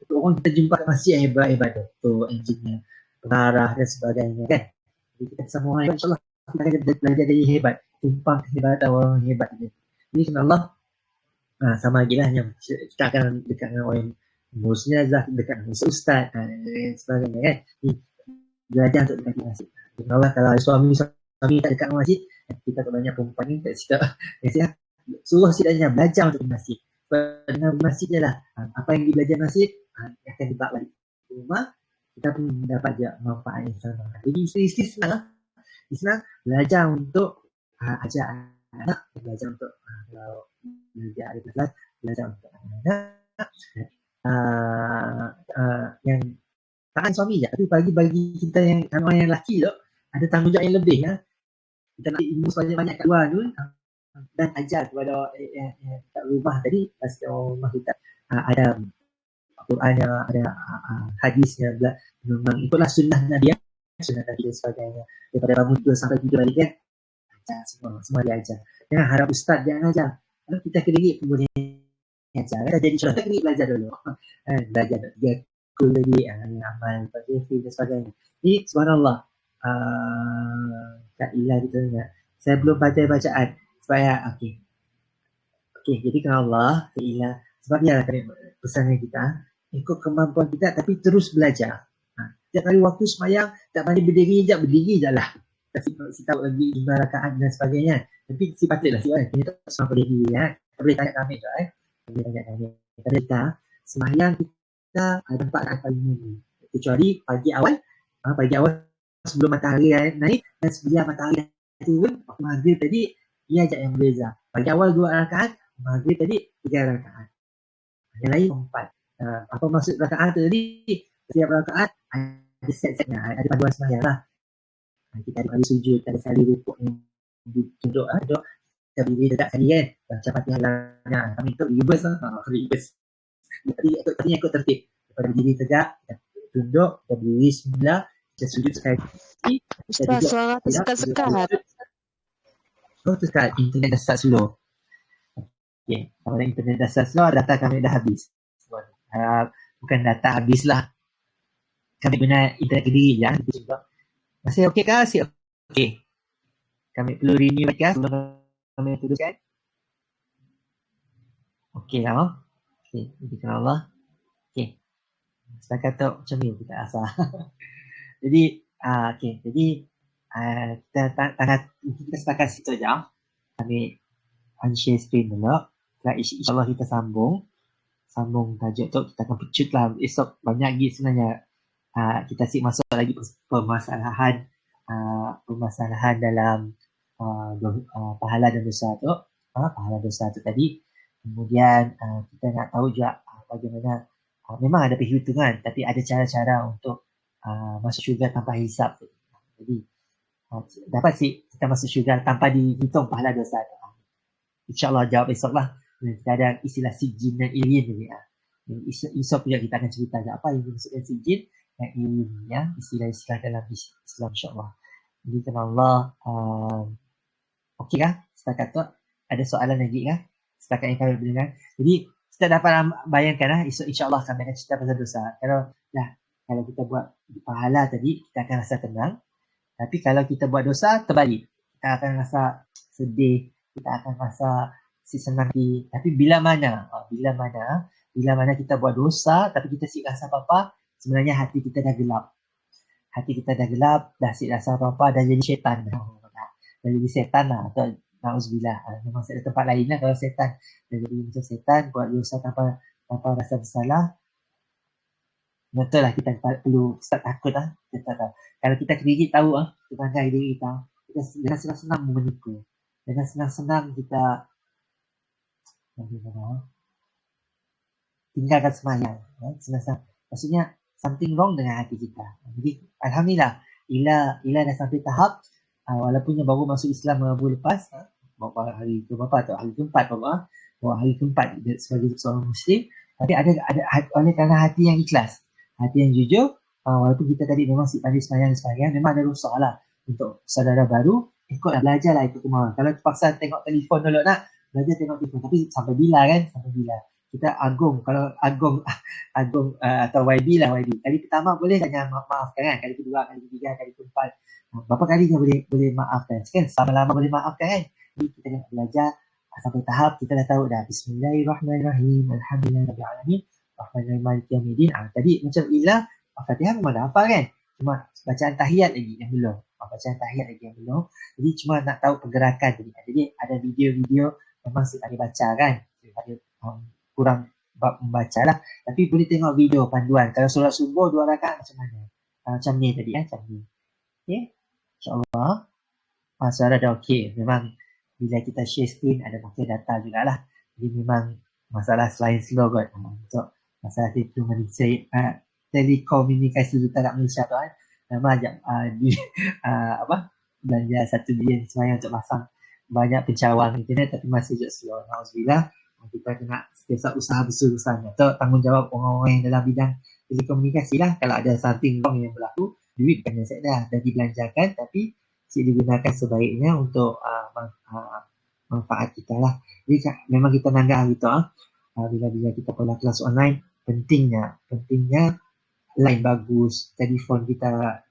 Untuk orang kita jumpa kat masjid yang hebat-hebat, doktor, engineer, pengarah dan sebagainya kan. Jadi kita sama orang hebat, insyaAllah kita akan belajar jadi hebat, tumpang kehebatan orang hebat je. Jadi insyaAllah sama lagi lah yang kita akan dekat dengan orang ngurus jenazah, dekat dengan ustaz dan sebagainya kan. Jadi belajar untuk dekat dengan masjid. InsyaAllah kalau suami tak dekat dengan masjid, kita tak banyak perempuan ni tak siap suruh setidaknya belajar untuk masjid. Dengan masjid je lah, apa yang dibelajar masjid akan dibawa balik ke rumah, kita pun dapat je manfaat yang sama. Jadi isteri senang lah, senang belajar untuk ajar anak, belajar untuk belajar ada kelas, belajar untuk anak yang tangan suami je. Tapi bagi kita yang orang yang lelaki tu ada tanggungjawab yang lebih ya. Kita nak ilmu sebanyak-banyak kat luar tu dan ajar kepada kat rumah tadi, pasti rumah kita ada Qurannya, ada hadisnya, memang ikutlah sunnah Nabi, sunnah Nabi dan sebagainya. Daripada bangun tidur sampai tidur balik kan, ajar semua dia ajar. Jangan harap ustaz jangan ajar. Kalau kita kediri pun boleh ajar. Kita jadi contoh kediri belajar dulu. Belajar dia cool lagi, amal, fadil dan sebagainya. Jadi subhanallah, Kak Ila kita dengar. Saya belum baca bacaan supaya okey, jadi kalau Allah Kak Ila, sebab dia lah pesannya kita, ikut kemampuan kita tapi terus belajar. Setiap kali waktu semayang tak pandai berdiri je lah. Si tahu lagi jumlah rakaat dan sebagainya. Tapi si patutlah si orang kita tak semua berdiri ya. Tak boleh tanya kami tu boleh tanya kami. Kita semayang kita ada 4 rakaat paling minggu. Kecuali pagi awal sebelum matahari naik dan sebelum matahari turun, maghrib tadi dia ajak yang berbeza. Pagi awal 2 rakaat, maghrib tadi 3 rakaat. Yang lain 4. Apa maksud rakaat tadi? Setiap rakaat ada set-setnya, ada panduan semayang lah. Kita ada kali sujud, ada kali rukuk yang duduk, kita berdiri tegak kali kan, baca Fatihah lah. Kami ikut reverse lah, tapi ikut tertib. Daripada berdiri tegak, kita tunduk, kita berdiri semula, kita sujud sekali. Ustaz, suara tersekat-sekat. Oh, tersekat. Internet dah start slow. Okay. Kalau internet dah start slow, data kami dah habis. Bukan data habis lah. Kami guna internet kediri je. Masih okey kah? Masih okey. Kami perlu renew kan sebelum kami teruskan. Okey lah. Okey, insya-Allah. Okey. Setakat tu macam ni kita asal. Jadi, okey. Jadi kita setakat situ je. Kami unshare screen dulu. InsyaAllah kita sambung tajuk tu. Kita akan pecut lah. Esok banyak lagi sebenarnya. Kita masuk lagi permasalahan dalam pahala dan dosa tu. Pahala dosa tu tadi. Kemudian kita nak tahu juga bagaimana memang ada perhitungan, tapi ada cara-cara untuk masuk syurga tanpa hisap tu. Jadi dapat kita masuk syurga tanpa dihitung pahala dosa tu. InsyaAllah jawab esok lah. Kita ada istilah sijin dan ilin ni. Esok juga kita akan cerita apa yang dimaksudkan sijin dan ilin ya, istilah-istilah dalam Islam insyaAllah. Jadi kalau Allah okey kah? Setakat tu ada soalan lagi kah? Setakat yang kami mendengar. Jadi kita dapat bayangkan lah, esok insyaAllah kami akan cerita pasal dosa. Kalau kita buat pahala tadi, kita akan rasa tenang. Tapi kalau kita buat dosa, terbalik. Kita akan rasa sedih, kita akan rasa si senang hati. Tapi bila mana kita buat dosa tapi kita si rasa apa-apa, sebenarnya hati kita dah gelap. Hati kita dah gelap, dah si rasa apa-apa, dah jadi syaitan. Dah jadi setan lah. Atau na'udzubillah. Memang ada tempat lain lah kalau setan. Dah jadi macam setan, buat dosa tanpa rasa bersalah. Betul lah, kita perlu start takut lah. Kalau kita sendiri tahu kita pandai diri kita, kita dengan senang-senang menipu. Dengan senang-senang kita tinggalkan semayang. Senang-senang. Maksudnya, something wrong dengan hati kita. Jadi, Alhamdulillah, Ila dah sampai tahap, walaupun yang baru masuk Islam baru lepas, beberapa hari ke-4 atau hari ke-4 hari ke-4 sebagai seorang Muslim, tapi ada oleh kerana hati yang ikhlas, hati yang jujur, walaupun kita tadi memang si pandai semayang, memang ada rusak lah untuk saudara baru, ikutlah belajar lah ikut kemauan. Kalau terpaksa tengok telefon dulu nak, belajar tengok telefon, tapi sampai bila kita kalau Agung atau YB lah, kali pertama boleh tanya maafkan kan, kali kedua, kali ketiga, kali keempat, berapa kali dia boleh maafkan kan, sama-lama boleh maafkan kan. Jadi kita kena belajar sampai tahap kita dah tahu dah Bismillahirrahmanirrahim, Alhamdulillahirrahmanirrahim, Rahmanirrahim, Maliki Yaumiddin. Tadi macam Ila Al-Fatihah memang dah hafal kan, cuma bacaan tahiyat lagi yang belum. Jadi cuma nak tahu pergerakan tadi. Jadi ada video-video memang si ada baca kan, ada kurang bab membaca lah, tapi boleh tengok video panduan. Kalau solat subuh 2 rakaat macam mana, macam ni tadi macam ni. Okay, insyaAllah suara dah okey. Memang bila kita share screen ada pakai data jugalah, jadi memang masalah selain slow kot untuk masalah telekomunikasi kita nak Malaysia tu kan, memang ajak belanja 1 bilion semayang untuk pasang banyak pencawang internet, tapi masih je slow. Alhamdulillah, kita kena setiap usaha besar-besarnya atau tanggungjawab orang-orang yang dalam bidang telekomunikasi lah. Kalau ada something wrong yang berlaku, duit bukannya saya dah dibelanjakan, tapi digunakan sebaiknya untuk manfaat kita lah. Jadi memang kita nanggah gitu bila kita pola kelas online, pentingnya line bagus, telefon kita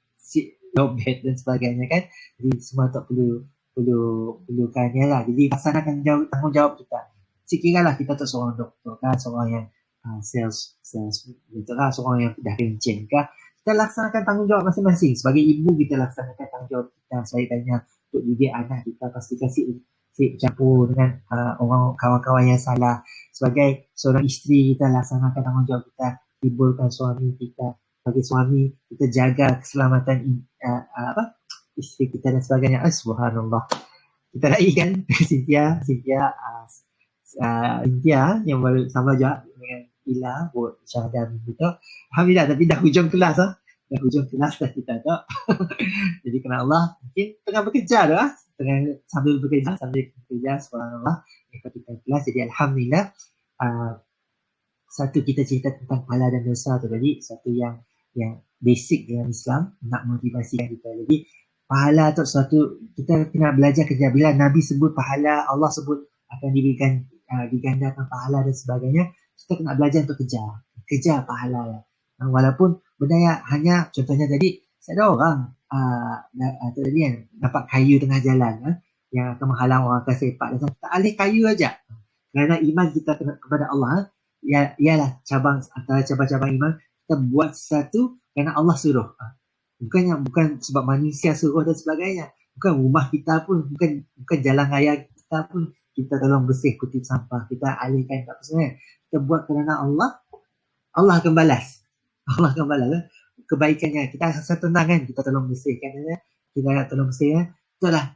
lowbat dan sebagainya kan. Jadi semua tak perlukannya lah. Jadi laksanakan tanggungjawab kita. Sekiralah kita tu seorang doktor kan, seorang yang sales gitu lah, seorang yang dah kencing kah, kita laksanakan tanggungjawab masing-masing. Sebagai ibu kita laksanakan tanggungjawab kita sebaiknya untuk didik anak kita, pastikan si campur dengan orang kawan-kawan yang salah. Sebagai seorang isteri kita laksanakan tanggungjawab kita, hiburkan suami kita. Sebagai suami kita jaga keselamatan isteri kita dan sebagainya. Subhanallah, kita lagi kan Cynthia yang baru sama juga dengan Ila buat syahadah gitu. Alhamdulillah, tapi dah hujung kelas dah kita tu. Jadi kerana Allah mungkin tengah bekerja dah, sambil bekerja subhanallah ikut kelas. Jadi alhamdulillah, satu kita cerita tentang pahala dan dosa tu tadi, satu yang basic dalam Islam, nak motivasikan kita. Jadi pahala tu suatu kita kena belajar kerja. Bila Nabi sebut pahala, Allah sebut akan diberikan digandakan pahala dan sebagainya, kita kena belajar untuk kejar pahala. Walaupun benda yang hanya contohnya tadi, ada orang tadi yang dapat kayu tengah jalan yang akan menghalang orang akan sepak, dan kita alih kayu aja. Kerana iman kita kepada Allah ialah antara cabang-cabang iman, kita buat sesuatu kerana Allah suruh. Bukan sebab manusia suruh dan sebagainya. Bukan rumah kita pun, bukan jalan raya kita pun kita tolong bersih kutip sampah, kita alihkan tak sebenarnya. Kita buat kerana Allah akan balas. Kebaikannya. Kita rasa tenang kan, kita tolong bersihkan, kita nak tolong bersihkan. Itulah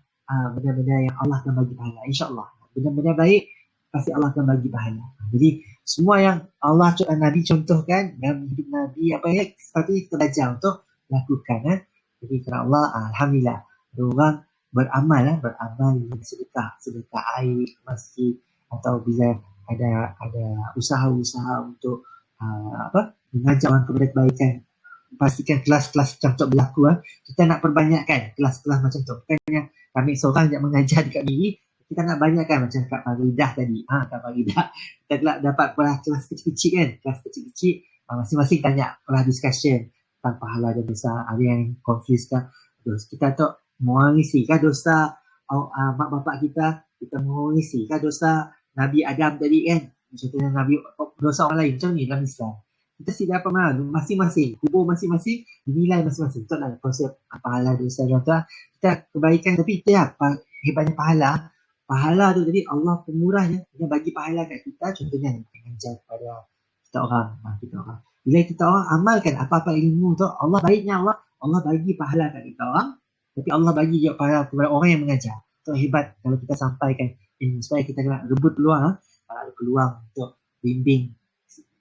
benda-benda yang Allah akan bagi pahala, insya-Allah. Benda-benda baik pasti Allah akan bagi pahala. Jadi semua yang Allah Nabi contohkan dalam hidup Nabi, apa yang seperti kita belajar untuk lakukan. Jadi kerana Allah, alhamdulillah, orang beramal sedekah air masjid, atau bila ada usaha-usaha untuk mengajar orang kepada kebaikan. Pastikan kelas-kelas macam tu berlaku. Kita nak perbanyakkan kelas-kelas macam tu. Bukannya kami seorang yang mengajar dekat diri, kita nak banyakkan macam Kak Faridah tadi. Kak Faridah, kita dapat kelas kecil-kecil kan. Kelas kecil-kecil, masing-masing tanya kelas discussion tentang pahala dan dosa. Ada yang confused kan. Terus kita tu mengisi kah dosa mak bapak kita mau ngisi kah dosa Nabi Adam tadi kan, contohnya Nabi dosa orang lain, macam ni dalam Islam. Kita tidak apa mana, masing-masing, kubur masing-masing, dinilai masing-masing. Betul lah konsep pahala dosa dan tu. Kita kebaikan, tapi kita hebatnya pahala tu tadi Allah pemurahnya, dia bagi pahala kat kita, contohnya mengajar kepada kita orang. Bila kita orang amalkan apa-apa ilmu tu, Allah baiknya Allah bagi pahala kat kita orang, tapi Allah bagi juga pahala kepada orang yang mengajar. Itu hebat kalau kita sampaikan ilmu, supaya kita nak rebut peluang, ada peluang untuk bimbing.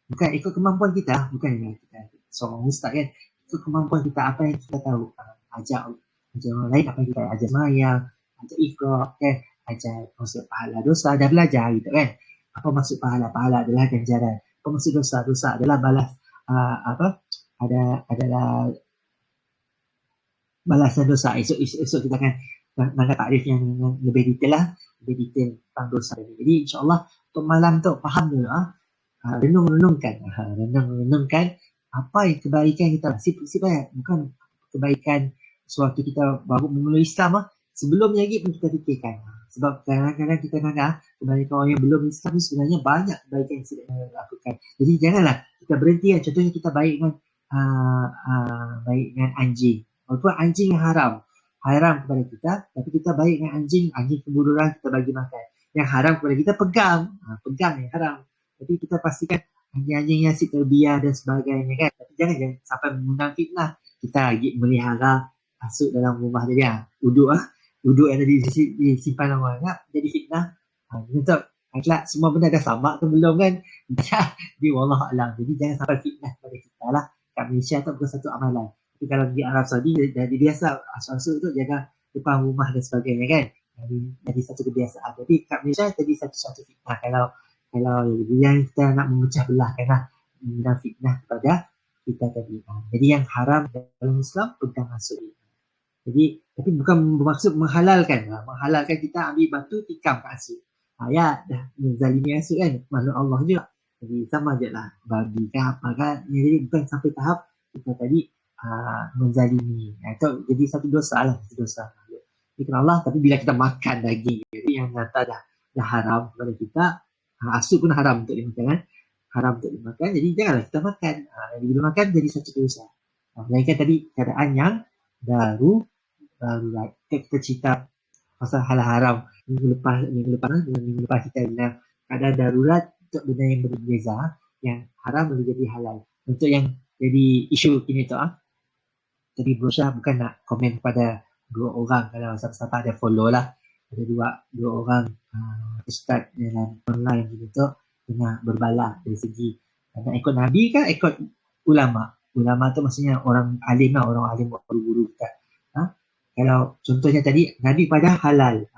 Bukan ikut kemampuan kita, bukan kita seorang ustaz kan, ikut kemampuan kita, apa yang kita tahu, ajar orang lain apa yang kita ajar semayang, ajar ikhra kan, ajar konsep pahala dosa, dah belajar gitu kan. Apa maksud pahala? Pahala adalah ganjaran. Apa maksud dosa? Dosa adalah balas adalah balasan dosa. Esok kita akan nak takrif yang lebih detail lah, lebih detail tentang dosa ini. Jadi insyaAllah untuk malam tu faham dulu, renungkan apa yang kebaikan kita. Sip bukan kebaikan suatu kita baru memulai Islam, sebelum lagi pun kita fikirkan. Sebab kadang-kadang kita dengar kebaikan orang yang belum Islam ni sebenarnya banyak kebaikan yang sedang lakukan. Jadi janganlah kita berhenti kan. Contohnya kita baik dengan anjing. Walaupun anjing yang haram kepada kita, tapi kita baik dengan anjing kebururan kita bagi makan. Yang haram kepada kita pegang yang haram. Tapi kita pastikan anjing-anjing yang asyik terbiar dan sebagainya kan. Tapi jangan sampai mengundang fitnah. Kita lagi melihara masuk dalam rumah dia. Uduk yang tadi disimpan orang jadi fitnah. Betul. Akhlak semua benda dah sama ke belum kan? Jadi wallahualam. Jadi jangan sampai fitnah kepada kita lah. Kat Malaysia tu bukan satu amalan. Tapi kalau di Arab Saudi dah biasa asal-asal tu jaga depan rumah dan sebagainya kan. Jadi satu kebiasaan. Tapi kat Malaysia jadi satu fitnah. Kalau yang kita nak memecah belahkan lah, dan fitnah kepada kita tadi. Jadi yang haram dalam Islam pegang masuk. Jadi tapi bukan bermaksud menghalalkan. Menghalalkan kita ambil batu tikam kat asuk. Ya dah menzalimi asuk kan, makhluk Allah juga. Jadi sama je lah, babi ke apa kan. Jadi bukan sampai tahap kita tadi menzalimi. Itu jadi satu dosa lah, Jadi Allah, tapi bila kita makan daging, jadi yang nyata dah haram kepada kita, asuk pun haram untuk dimakan kan. Haram untuk dimakan, jadi janganlah kita makan. Bila makan jadi satu dosa. Melainkan tadi keadaan yang darurat. Kita cerita pasal hal haram minggu lepas kita dalam keadaan darurat untuk benda yang berbeza, yang haram boleh jadi halal. Untuk yang jadi isu kini tu jadi berusaha bukan nak komen pada dua orang, kalau siapa-siapa ada follow lah, ada dua orang ustaz dalam online gitu tengah berbalah dari segi nak ikut Nabi ke ikut ulama tu maksudnya orang alim lah, orang alim guru-guru kita. Kalau contohnya tadi Nabi pada halal,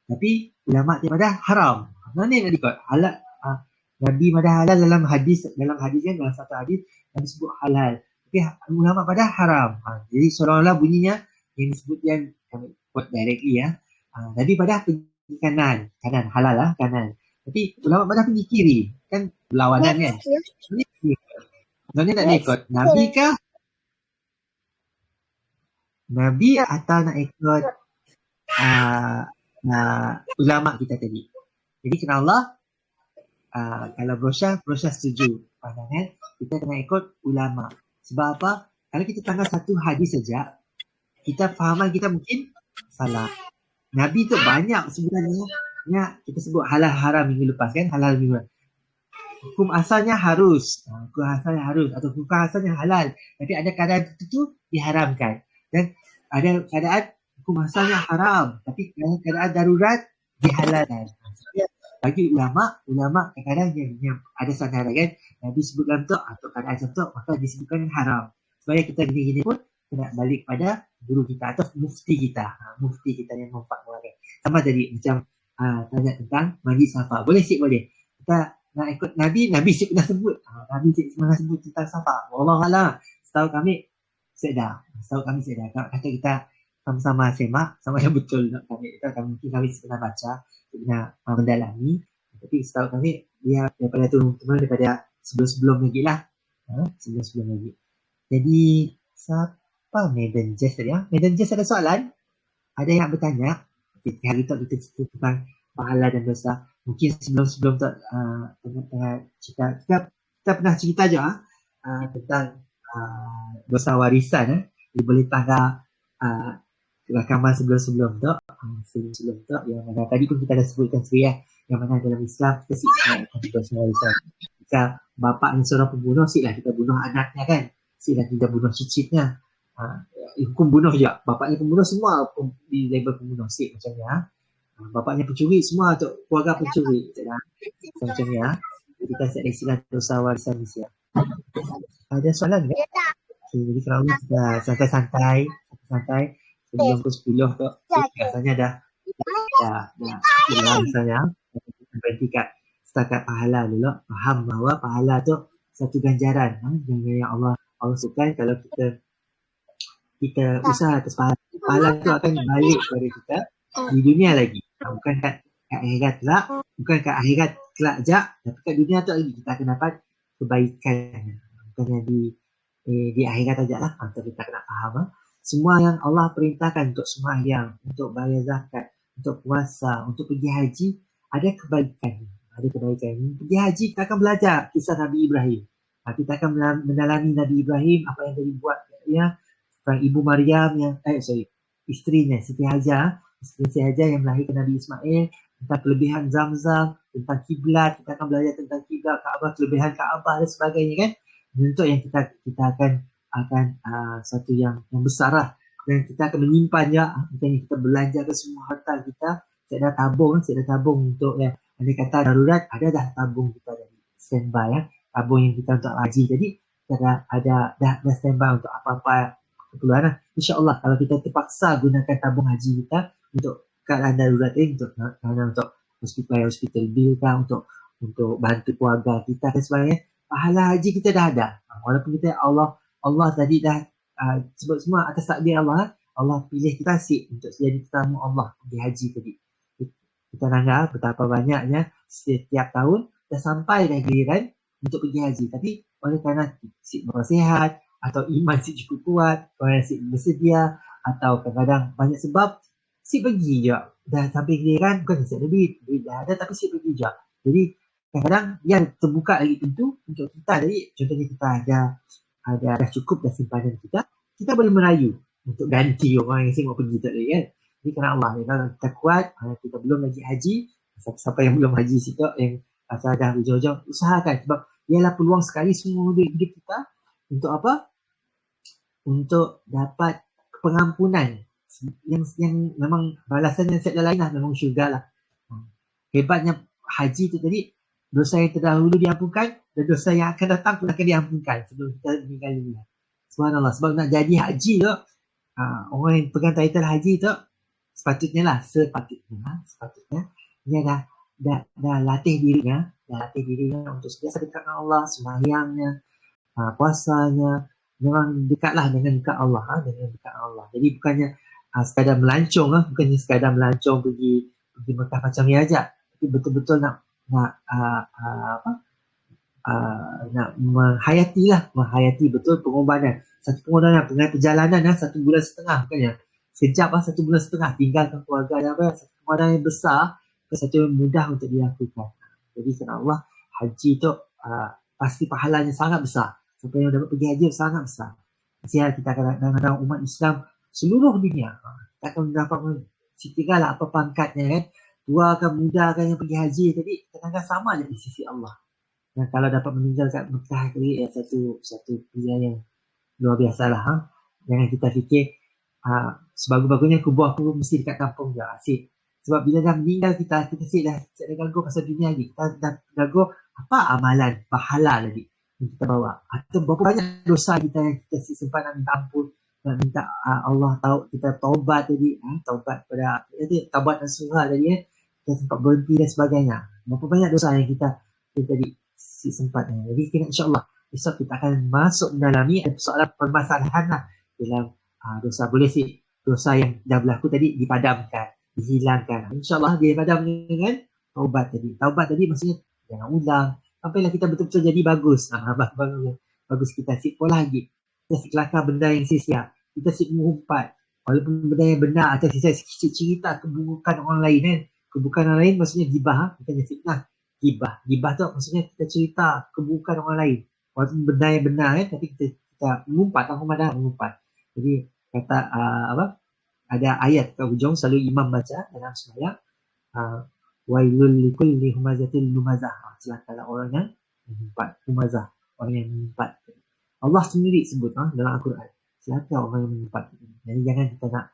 tapi ulama dia pada haram. Mana yang nak ikut? Halal, Nabi pada halal dalam hadis kan, dalam satu hadis Nabi sebut halal, tapi ulama pada haram. Jadi seolah-olah bunyinya yang disebut yang kami quote directly Nabi pada pergi kanan halal lah, kanan. Tapi ulama pada pergi kiri, kan berlawanan kan? Sebenarnya nak ikut Nabi kah? Nabi atau nak ikut ulama kita tadi. Jadi kena Allah, kalau Brosya setuju pandangan kita kena ikut ulama. Sebab apa? Kalau kita tanggal satu hadis saja, kita fahaman kita mungkin salah. Nabi tu banyak sebenarnya kita sebut halal haram minggu lepas kan, halal minggu lepas. Hukum asalnya harus atau hukum asalnya halal, tapi ada keadaan tertentu diharamkan. Dan ada keadaan hukum asalnya haram, tapi keadaan darurat dihalalkan. Bagi ulama kadang-kadang yang ada sandaran kan, Nabi sebut dalam tu atau keadaan contoh, maka disebutkan yang haram. Supaya kita gini-gini pun kena balik pada guru kita atau mufti kita yang memfatwakan. Sama tadi macam tanya tentang mandi safa. Boleh. Kita nak ikut Nabi sih pernah sebut. Nabi sih pernah sebut tentang safa. Wallahualam. Setahu kami sedar. Kalau kata kita sama-sama semak, sama ada betul nak kami. Mungkin kami pernah baca, pernah mendalami. Tapi setahu kami, dia daripada daripada sebelum-sebelum lagi lah. Sebelum lagi. Jadi, siapa Madam Jess tadi? Madam Jess ada soalan? Ada yang bertanya? Hari tu kita cerita tentang pahala dan dosa. Mungkin sebelum tu tengah kita pernah cerita je tentang dosa warisan. Dia boleh tanda rakaman sebelum tu yang mana tadi pun kita dah sebutkan sekali yang mana dalam Islam kita dosa warisan. Jika bapaknya seorang pembunuh, siklah kita bunuh anaknya kan, siklah kita bunuh cicitnya. Hukum bunuh je. Bapaknya pembunuh semua di label pembunuh, sik macam ni. Bapaknya pencuri semua untuk keluarga pencuri. Macam ni kita set istilah dosa warisan di sini. Ada soalan tak? Okay, jadi kalau kita santai-santai sebelum pukul 10 tu rasanya dah rasanya berhenti kat setakat pahala dulu. Faham bahawa pahala tu satu ganjaran yang Allah suka kalau kita usaha atas pahala. Pahala tu akan balik kepada kita di dunia lagi. Bukan kat akhirat kelak, bukan kat akhirat kelak je, tapi kat dunia tu lagi kita akan dapat kebaikan. Bukannya di akhirat aja lah. Kita kena faham. Semua yang Allah perintahkan untuk sembahyang, untuk bayar zakat, untuk puasa, untuk pergi haji, ada kebaikan. Pergi haji kita akan belajar kisah Nabi Ibrahim. Kita akan mendalami Nabi Ibrahim, apa yang dia buat ya, Ibu Maryam yang isterinya Siti Hajar yang melahirkan Nabi Ismail, tentang kelebihan Zamzam, tentang kiblat, kita akan belajar tentang kiblat Kaabah, kelebihan Kaabah dan sebagainya kan. Untuk yang kita akan satu yang besar lah, dan kita akan menyimpan ya, mungkin kita belanjakan semua harta kita, saya dah tabung untuk ya, andai kata darurat ada dah tabung kita dari standby ya, tabung yang kita untuk haji, jadi kita dah standby untuk apa-apa keperluan lah. InsyaAllah kalau kita terpaksa gunakan tabung haji kita untuk keadaan darurat ini, untuk hospital bill kan, untuk bantu keluarga kita dan sebagainya, pahala haji kita dah ada. Walaupun kita Allah tadi dah sebut semua atas takdir Allah pilih kita untuk jadi tetamu Allah di haji tadi. Kita nanggap betapa banyaknya setiap tahun dah sampai dah giliran untuk pergi haji, tapi oleh kerana bersihat atau iman cukup kuat, orang bersedia, atau kadang-kadang banyak sebab pergi je. Dah sampai giliran bukan ada duit dah ada, tapi pergi je. Jadi kadang-kadang yang terbuka lagi pintu untuk kita. Jadi contohnya kita dah cukup dah simpanan kita boleh merayu untuk ganti orang yang mau pergi tadi kan. Jadi kerana Allah, kalau kita kuat, kita belum lagi haji, siapa yang belum haji situ, yang asal dah hujung-hujung, usahakan, sebab ialah peluang sekali semua hidup kita untuk apa? Untuk dapat pengampunan yang memang balasannya set lain lah, memang syurga lah. Hebatnya haji tu tadi, dosa yang terdahulu diampunkan dan dosa yang akan datang pun akan diampunkan sebelum kita meninggal dunia. Subhanallah, sebab nak jadi haji tu, orang yang pegang title haji tu sepatutnya dia dah latih dirinya untuk sentiasa dekat dengan Allah, sembahyangnya, puasanya, memang dekatlah dengan dekat Allah, Jadi bukannya sekadar melancong, bukannya sekadar melancong pergi Mekah macam ni aja, tapi betul-betul nak menghayati betul pengorbanan. Satu pengorbanan perjalanan 1 bulan setengah, bukannya sekejap 1 bulan setengah tinggalkan keluarga dan satu pengorbanan yang besar, satu yang mudah untuk dilakukan. Jadi kerana Allah, haji tu pasti pahalanya sangat besar. Sampai yang dapat pergi haji sangat besar. Sial kita kadang-kadang umat Islam seluruh dunia, kita akan dapat tinggal apa pangkatnya kan, tua kan muda kan yang pergi haji tadi, kadang-kadang sama je di sisi Allah. Dan kalau dapat meninggal kat Mekah tadi, satu pilihan yang luar biasa lah. Jangan kita fikir sebagus-bagusnya kubur aku mesti dekat kampung je, asyik. Sebab bila dah meninggal kita dah gagal pasal dunia lagi, kita dah gagal apa amalan pahala lagi yang kita bawa, atau berapa banyak dosa kita yang kita sempat nak minta ampun, nak minta Allah tahu kita taubat tadi, taubat pada taubat nasuha tadi, kita sempat berhenti dan sebagainya. Berapa banyak dosa yang kita tadi sempat. Jadi insyaAllah besok kita akan masuk mendalami soalan permasalahan lah dalam dosa. Boleh dosa yang dah berlaku tadi dipadamkan, dihilangkan. InsyaAllah dia padam dengan taubat tadi. Taubat tadi maksudnya jangan ulang sampailah kita betul-betul jadi bagus. Bagus kita pola lagi. Kita kelakar benda yang sia-sia. Kita mengumpat. Walaupun benda yang benar atau kita cerita keburukan orang lain kan. Keburukan orang lain maksudnya gibah, bukannya fitnah. Gibah tu maksudnya kita cerita keburukan orang lain. Walaupun benda yang benar tapi kita mengumpat. Jadi kata ada ayat kat hujung selalu imam baca dalam sembahyang, wailul likulli humazatil lumazah. Celakalah orang yang mengumpat, humazah, orang yang mengumpat. Allah sendiri sebut dalam Al-Quran, celaka orang yang mengumpat. Jadi jangan kita nak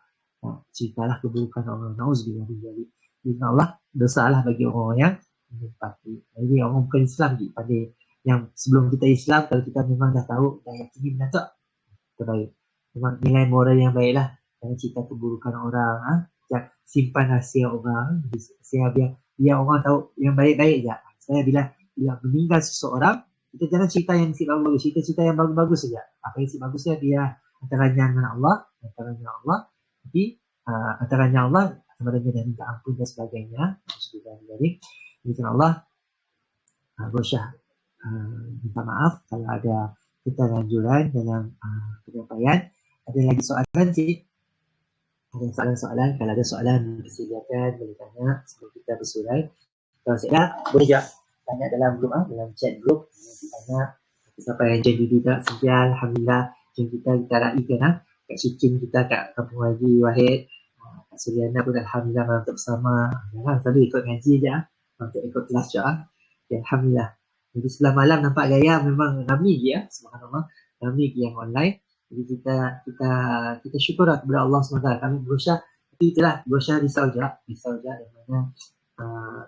ceritalah keburukan orang. Nauzubillah min dzalik. Inna Allah dosalah bagi orang yang mengumpat. Jadi orang bukan Islam pada yang sebelum kita Islam, kalau kita memang dah tahu, dah yakini benda tu terbaik. Memang nilai moral yang baiklah. Jangan cerita keburukan orang, simpan rahsia orang, biar orang tahu yang baik-baik je. Saya bila meninggal seseorang, kita jangan cerita yang si bagus, cerita yang bagus-bagus saja. Apa yang si bagusnya biar antaranya dengan Allah, tapi antaranya Allah sebenarnya dah minta ampun dan sebagainya. Jadi Allah berusaha minta maaf kalau ada keterlanjuran dalam penyampaian. Ada lagi soalan cik? Ada soalan? Kalau ada soalan, silakan boleh tanya sebelum kita bersurai. Kalau saya boleh je tanya dalam grup, dalam chat grup. Tanya siapa yang join dulu tak? Sekian, alhamdulillah. Join kita raikan kat Syicin kita, kat Kampung Haji Wahid, kat Suryana pun alhamdulillah mantap bersama. Jangan selalu ikut ngaji je, mantap ikut kelas je. Okay, alhamdulillah. Jadi setelah malam nampak gaya memang ramai je subhanallah, ramai yang online. Jadi kita syukurlah kepada Allah SWT. Kami berusaha, tapi itulah berusaha risau je dan mana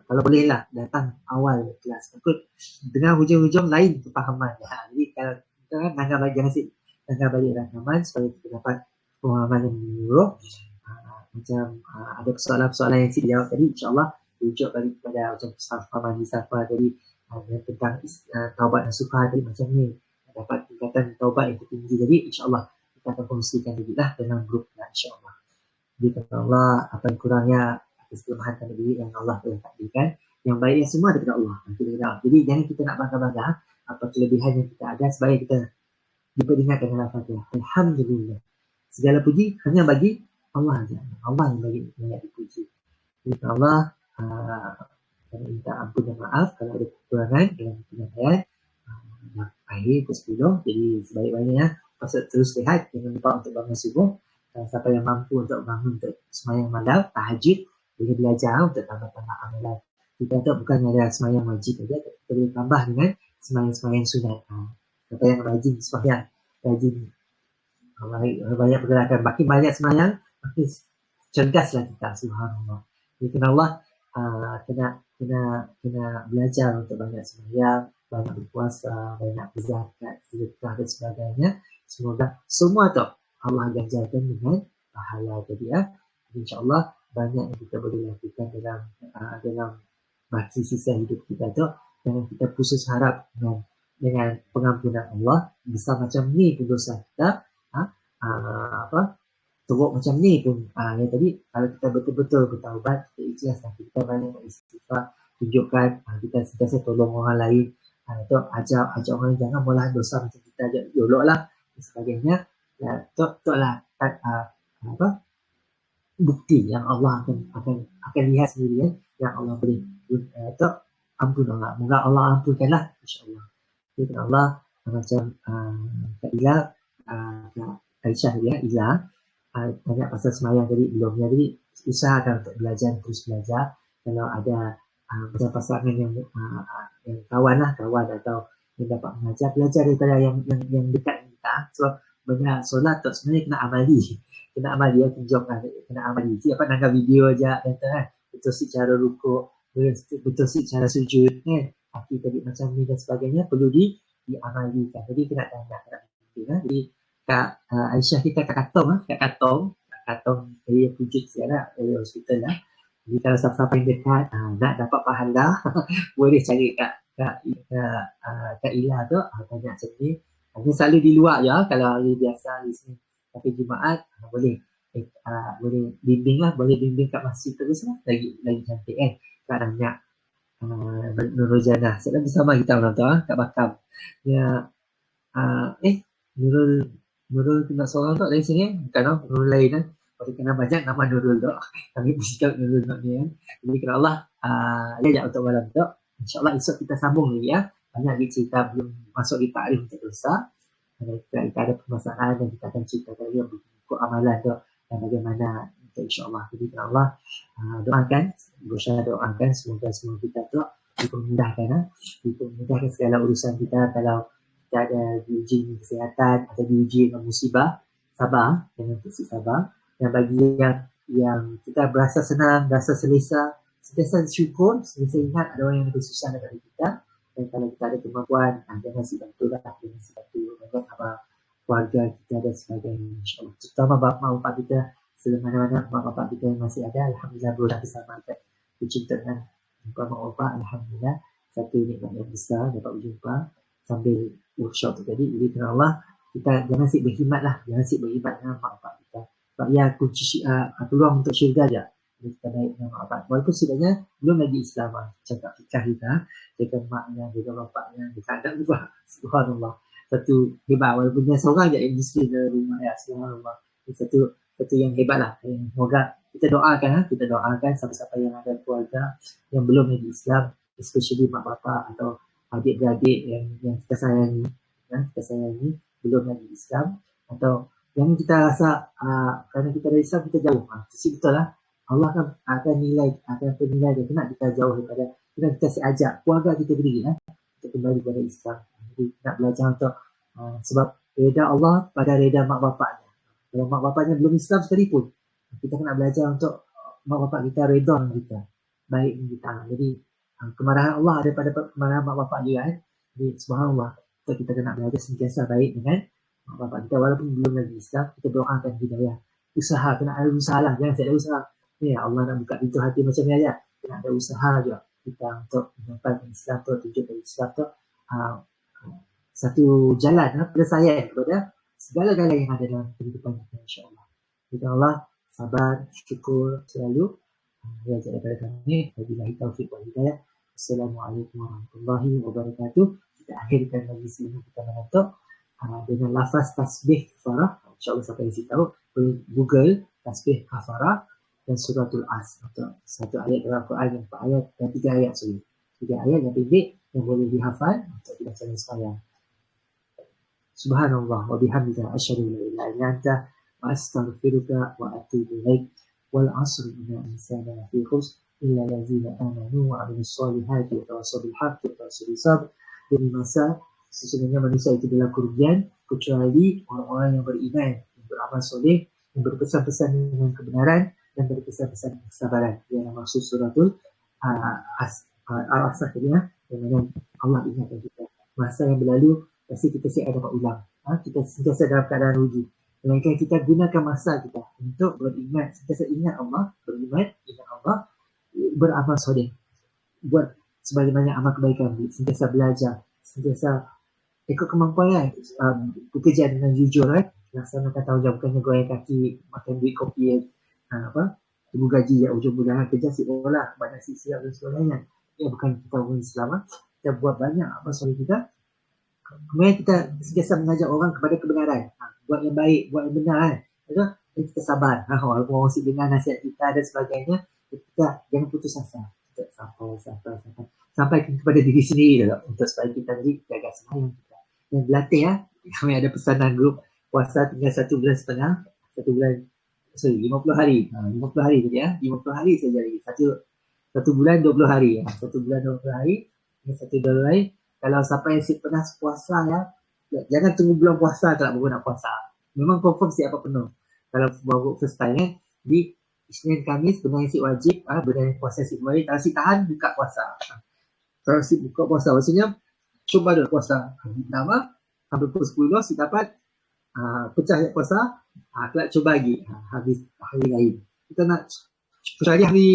kalau boleh lah datang awal kelas. Takut dengan hujung-hujung lain kepahaman. Jadi kalau kita kan tanggal balik rakaman supaya kita dapat pemahaman yang menyeluruh. Macam ada persoalan-persoalan yang saya jawab tadi, insyaAllah rujuk balik kepada macam Safa tadi, tentang taubat dan suka tadi, macam ni dapat tingkatan taubat yang tertinggi. Jadi insyaAllah kita akan kongsikan juga lah dalam grup insyaAllah. Jadi kata Allah, apa yang kurangnya atas kelemahan diri yang Allah telah takdirkan, yang baiknya semua daripada Allah. Jadi jangan kita nak bangga-bangga apa kelebihan yang kita ada, supaya kita diperingatkan dalam Fatihah. Alhamdulillah, segala puji hanya bagi Allah saja. Allah yang bagi banyak dipuji. Jadi Allah kami minta ampun dan maaf kalau ada kekurangan dalam penyampaian. Akhir ke-10, jadi sebaik-baiknya pasal terus lihat, jangan lupa untuk bangun subuh. Siapa yang mampu untuk bangun untuk sembahyang malam, tahajud, boleh belajar untuk tambah-tambah amalan. Kita tu bukan ada sembahyang wajib saja, kita boleh tambah dengan sembahyang sunat. Siapa yang rajin sembahyang, rajin banyak pergerakan, makin banyak sembahyang, makin cerdaslah kita, subhanallah. Jadi kena Allah kena belajar untuk banyak sembahyang, banyak berpuasa, banyak berzakat, sedekah dan sebagainya. Semoga semua tu Allah ganjarkan dengan pahala tadi InsyaAllah banyak yang kita boleh lakukan dalam masa sisa hidup kita tu. Jangan kita putus harap dengan pengampunan Allah. Bisa macam ni pun dosa kita, teruk macam ni pun yang tadi, kalau kita betul-betul bertaubat, kita ikhlas, kita banyak istighfar, tunjukkan kita sentiasa tolong orang lain, tu ajak orang jangan mula dosa macam kita, ajak yolok lah dan sebagainya. Tu lah bukti yang Allah akan lihat sendiri, yang Allah beri. Tu ampun Allah, moga Allah ampunkanlah insyaAllah. Jadi Allah macam Kak Ila, Kak Aisyah Ila banyak pasal semayang tadi, belumnya tadi usahakan untuk belajar, terus belajar. Kalau ada macam pasangan yang kawan atau yang dapat mengajar, belajar daripada yang dekat kita. So banyak solat tu sebenarnya kena amali kena amali. Siapa nak video aja kan, betul si cara rukuk, betul si cara sujud kan, kaki tadi macam ni dan sebagainya perlu diamalikan. Jadi kena tanya. Jadi Kak Aisyah kita Kak Katong dari Pujuk Siara, dari hospital lah. Jadi kalau siapa-siapa yang dekat nak dapat pahala boleh cari Kak Ila tu, tanya macam ni. Hanya selalu di luar je, kalau hari biasa di sini. Tapi Jumaat boleh bimbing lah, boleh bimbing kat masjid terus lah, lagi cantik kan. Kak Nanya Nurul Janah sedang bersama kita orang tu Kak Bakam ya. Nurul nak seorang tak dari sini? Bukan Nurul lain Oleh kerana banyak nama Nurul tu, kami bercakap Nurul ni kan. Jadi kerana Allah, ya untuk malam tu. InsyaAllah esok kita sambung lagi ya. Banyak lagi cerita belum masuk di takrif untuk dosa. Kita ada permasalahan dan kita akan ceritakan lagi buku amalan tu dan bagaimana untuk insyaAllah. Jadi kerana Allah doakan, berusaha doakan semoga semua kita tu dipermudahkan, dipermudahkan segala urusan kita. Kalau kita ada diuji kesihatan atau diuji dengan musibah, sabar, jangan terus sabar. Dan bagi yang kita berasa senang, berasa selesa, sentiasa syukur, sentiasa ingat ada orang yang lebih susah daripada kita. Dan kalau kita ada kemampuan, jangan si bantu lah, jangan si bantu banyak apa keluarga kita dan sebagainya, insyaAllah. Terutama bapak-bapak kita, selama-mana bapak-bapak kita yang masih ada, alhamdulillah berulang bersama kita bercinta dengan bapak-bapak, alhamdulillah satu nikmat yang besar dapat berjumpa sambil workshop tu tadi. Jadi kerana Allah, kita jangan sik berkhidmat lah, jangan sik berkhidmat dengan bapak kita. Sebab ia kunci peluang untuk syurga je. Jadi kita baik dengan mak bapak. Walaupun sebenarnya belum lagi Islam lah. Cakap fikah kita, jaga maknya, jaga bapaknya, jaga anak juga. Subhanallah. Satu hebat. Walaupun dia seorang je yang muslim dalam rumah ya. Subhanallah. Satu yang hebat lah. Semoga kita doakan siapa-siapa yang ada keluarga yang belum lagi Islam, especially mak bapak atau adik-beradik yang kita sayangi, belum lagi Islam, atau yang kita rasa kerana kita dari Islam kita jauh. Itu betul lah. Allah akan penilai dia kena kita jauh daripada, kita ajak keluarga kita berdiri untuk kembali kepada Islam. Jadi nak belajar untuk sebab reda Allah pada reda mak bapaknya. Kalau mak bapaknya belum Islam sekalipun, kita kena belajar untuk mak bapak kita reda dengan kita, baik dengan kita. Jadi kemarahan Allah ada pada kemarahan mak bapak juga Jadi subhanallah, kita kena belajar sentiasa baik dengan mak bapak kita walaupun belum lagi Islam. Kita doakan hidayah, usaha, kena ada usaha lah, jangan tak ada usaha. Ya Allah nak buka pintu hati macam ni aja. Kena ada usaha juga kita untuk menyampaikan Islam tu, tunjukkan Islam tu satu jalan penyelesaian kepada segala-gala yang ada dalam kehidupan kita, insyaAllah. Jadi Allah sabar, syukur selalu. Ya, daripada kami, wabillahi taufiq wal hidayah. Assalamualaikum warahmatullahi wabarakatuh. Kita akhirkan majlis ini kita menonton dengan lafaz tasbih kafarah. InsyaAllah siapa yang tahu, Google tasbih kafarah dan suratul As, atau satu ayat dalam Quran yang 4 ayat dan 3 ayat, 3 ayat yang pendek yang boleh dihafal untuk dibaca dan sembahyang. Subhanallah wa bihamdika asyhadu an la ilaha illa anta wa astaghfiruka wa atubu ilaik. Wal 'asri innal insana lafi khusr illa allazina amanu wa 'amilus solihati wa tawassaw bil haqqi wa tawassaw bis sabr. Jadi masa sesungguhnya manusia itu dalam kerugian kecuali orang-orang yang beriman, yang beramal soleh, yang berpesan-pesan dengan kebenaran dan berpesan-pesan kesabaran. Yang maksud suratul Al-Asr tadi yang mana Allah ingatkan kita. Masa yang berlalu pasti kita siap dapat ulang. Kita sentiasa dalam keadaan rugi. Melainkan kita gunakan masa kita untuk beringat, sentiasa ingat Allah, beriman, ingat Allah, beramal soleh. Buat sebagaimana amal kebaikan, sentiasa belajar, sentiasa ikut kemampuan bekerja dengan jujur laksanakan tanggungjawab, bukannya goyang kaki, makan duit kopi tunggu gaji ujung bulan kerja seolah banyak siap dan sebagainya. Ya, bukan kita orang Islam. Kita buat banyak apa soleh kita. Kemudian kita sentiasa mengajak orang kepada kebenaran. Buat yang baik, buat yang benar. Kita sabar. Walaupun orang si dengar nasihat kita dan sebagainya, kita jangan putus asa. Kita sampai kepada diri sendiri untuk supaya kita jadi jaga semayang kita. Dan berlatih kami ada pesanan grup puasa tinggal 1 bulan setengah, 50 hari. 50 hari tadi 50 hari saja lagi. Satu bulan 20 hari. 1 bulan 20 hari. Ini 1 bulan lain. Kalau siapa yang siap pernah puasa jangan tunggu bulan puasa tak baru nak puasa. Memang confirm siap apa penuh. Kalau baru first time di Isnin Khamis sebenarnya si wajib benar puasa si wajib. Kalau si tahan buka puasa. Kalau si buka puasa maksudnya cuba dulu puasa. Pertama sampai pukul 10 si dapat pecah puasa, kelak cuba lagi habis hari lain. Kita nak kecuali hari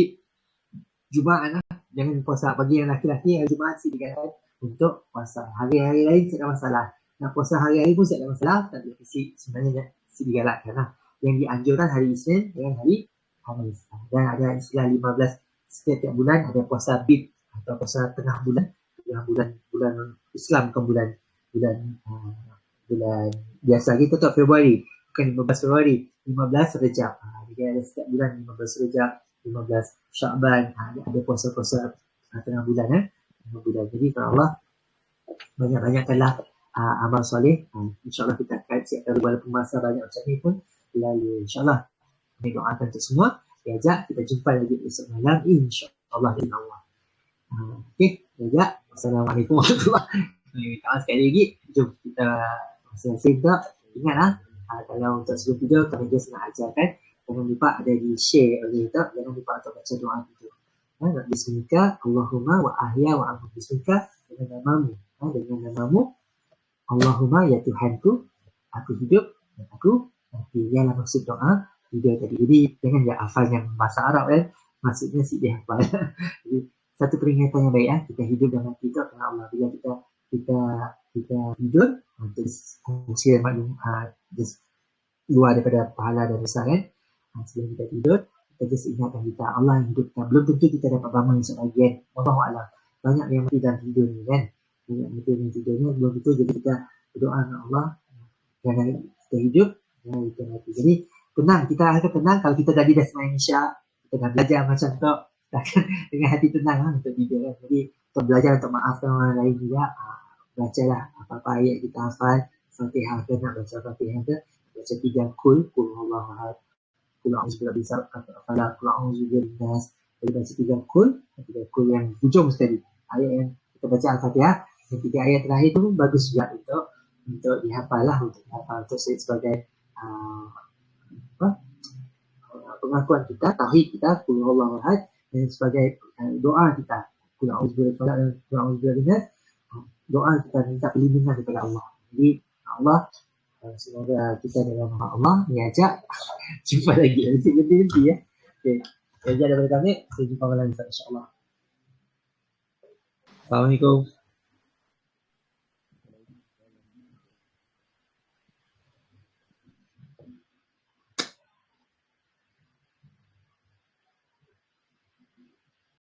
Jumaat jangan puasa. Bagi yang laki-laki hari Jumaat si digalakkan untuk puasa. Hari-hari lain tak ada masalah. Nak puasa hari-hari pun tak ada masalah. Tapi sebenarnya si digalakkan Yang dianjurkan hari Isnin dengan hari Khamis. Dan ada istilah 15 setiap bulan ada puasa bid atau puasa tengah bulan. Bulan Islam, bukan bulan biasa kita tu Februari, bukan 15 Februari, 15 Rejab. Dia ada setiap bulan 15 Rejab, 15 Syakban, ada puasa-puasa tengah bulan tengah bulan. Jadi kalau Allah banyak-banyakkanlah amal soleh. InsyaAllah kita akan siapkan walaupun masa banyak macam ni pun lalu insyaAllah kami doakan untuk semua. Diajak kita jumpa lagi esok malam insyaAllah dengan Allah. Okey, diajak. Assalamualaikum warahmatullahi wabarakatuh. Sekali lagi, jom kita masing-masing tak ingatlah kalau untuk sebelum tidur kami just nak ajarkan, jangan lupa ada di share oleh tak, jangan lupa untuk baca doa itu. Bismika Allahumma wa ahya wa amu. Bismika dengan namamu, dengan namamu Allahumma ya Tuhanku, aku hidup dan aku mati. Ialah maksud doa tidur tadi. Jadi jangan dia hafal yang bahasa Arab maksudnya si dia hafal. Jadi satu peringatan yang baik kita hidup dan mati itu kerana Allah. Bila kita hidup untuk kongsi maklum just luar daripada pahala dan dosa sebelum kita tidur, kita just ingatkan kita Allah yang hidup kita. Belum tentu kita dapat bangun esok pagi Wallahualam. Banyak yang mati dalam tidur ni banyak mati dalam tidurnya belum tentu. Jadi kita berdoa dengan Allah jangan kita hidup, jangan kita mati. Jadi tenang, kita akan tenang kalau kita tadi dah sembahyang Isyak, kita dah belajar macam tu dengan hati tenang untuk tidur Jadi kita belajar untuk maafkan orang lain juga. Bacalah apa-apa ayat kita hafal, Fatihah ke, nak baca Fatihah ke, baca 3 kul Allahu ahad, kul a'udzu birabbil falaq, kul a'udzu birabbin nas. Jadi baca 3 kul yang hujung sekali. Ayat yang kita baca Al-Fatihah, yang 3 ayat terakhir tu bagus juga untuk dihafal untuk sebagai pengakuan kita, tauhid kita, kul Allahu ahad, dan sebagai doa kita, kul a'udzu birabbil falaq dan kul a'udzu birabbin nas. Doa kita minta perlindungan daripada Allah. Jadi Allah, semoga kita dengan Allah diajak. Jumpa lagi. Berhenti. Okay. Diajak daripada kami. Kita jumpa lagi insyaAllah. Assalamualaikum.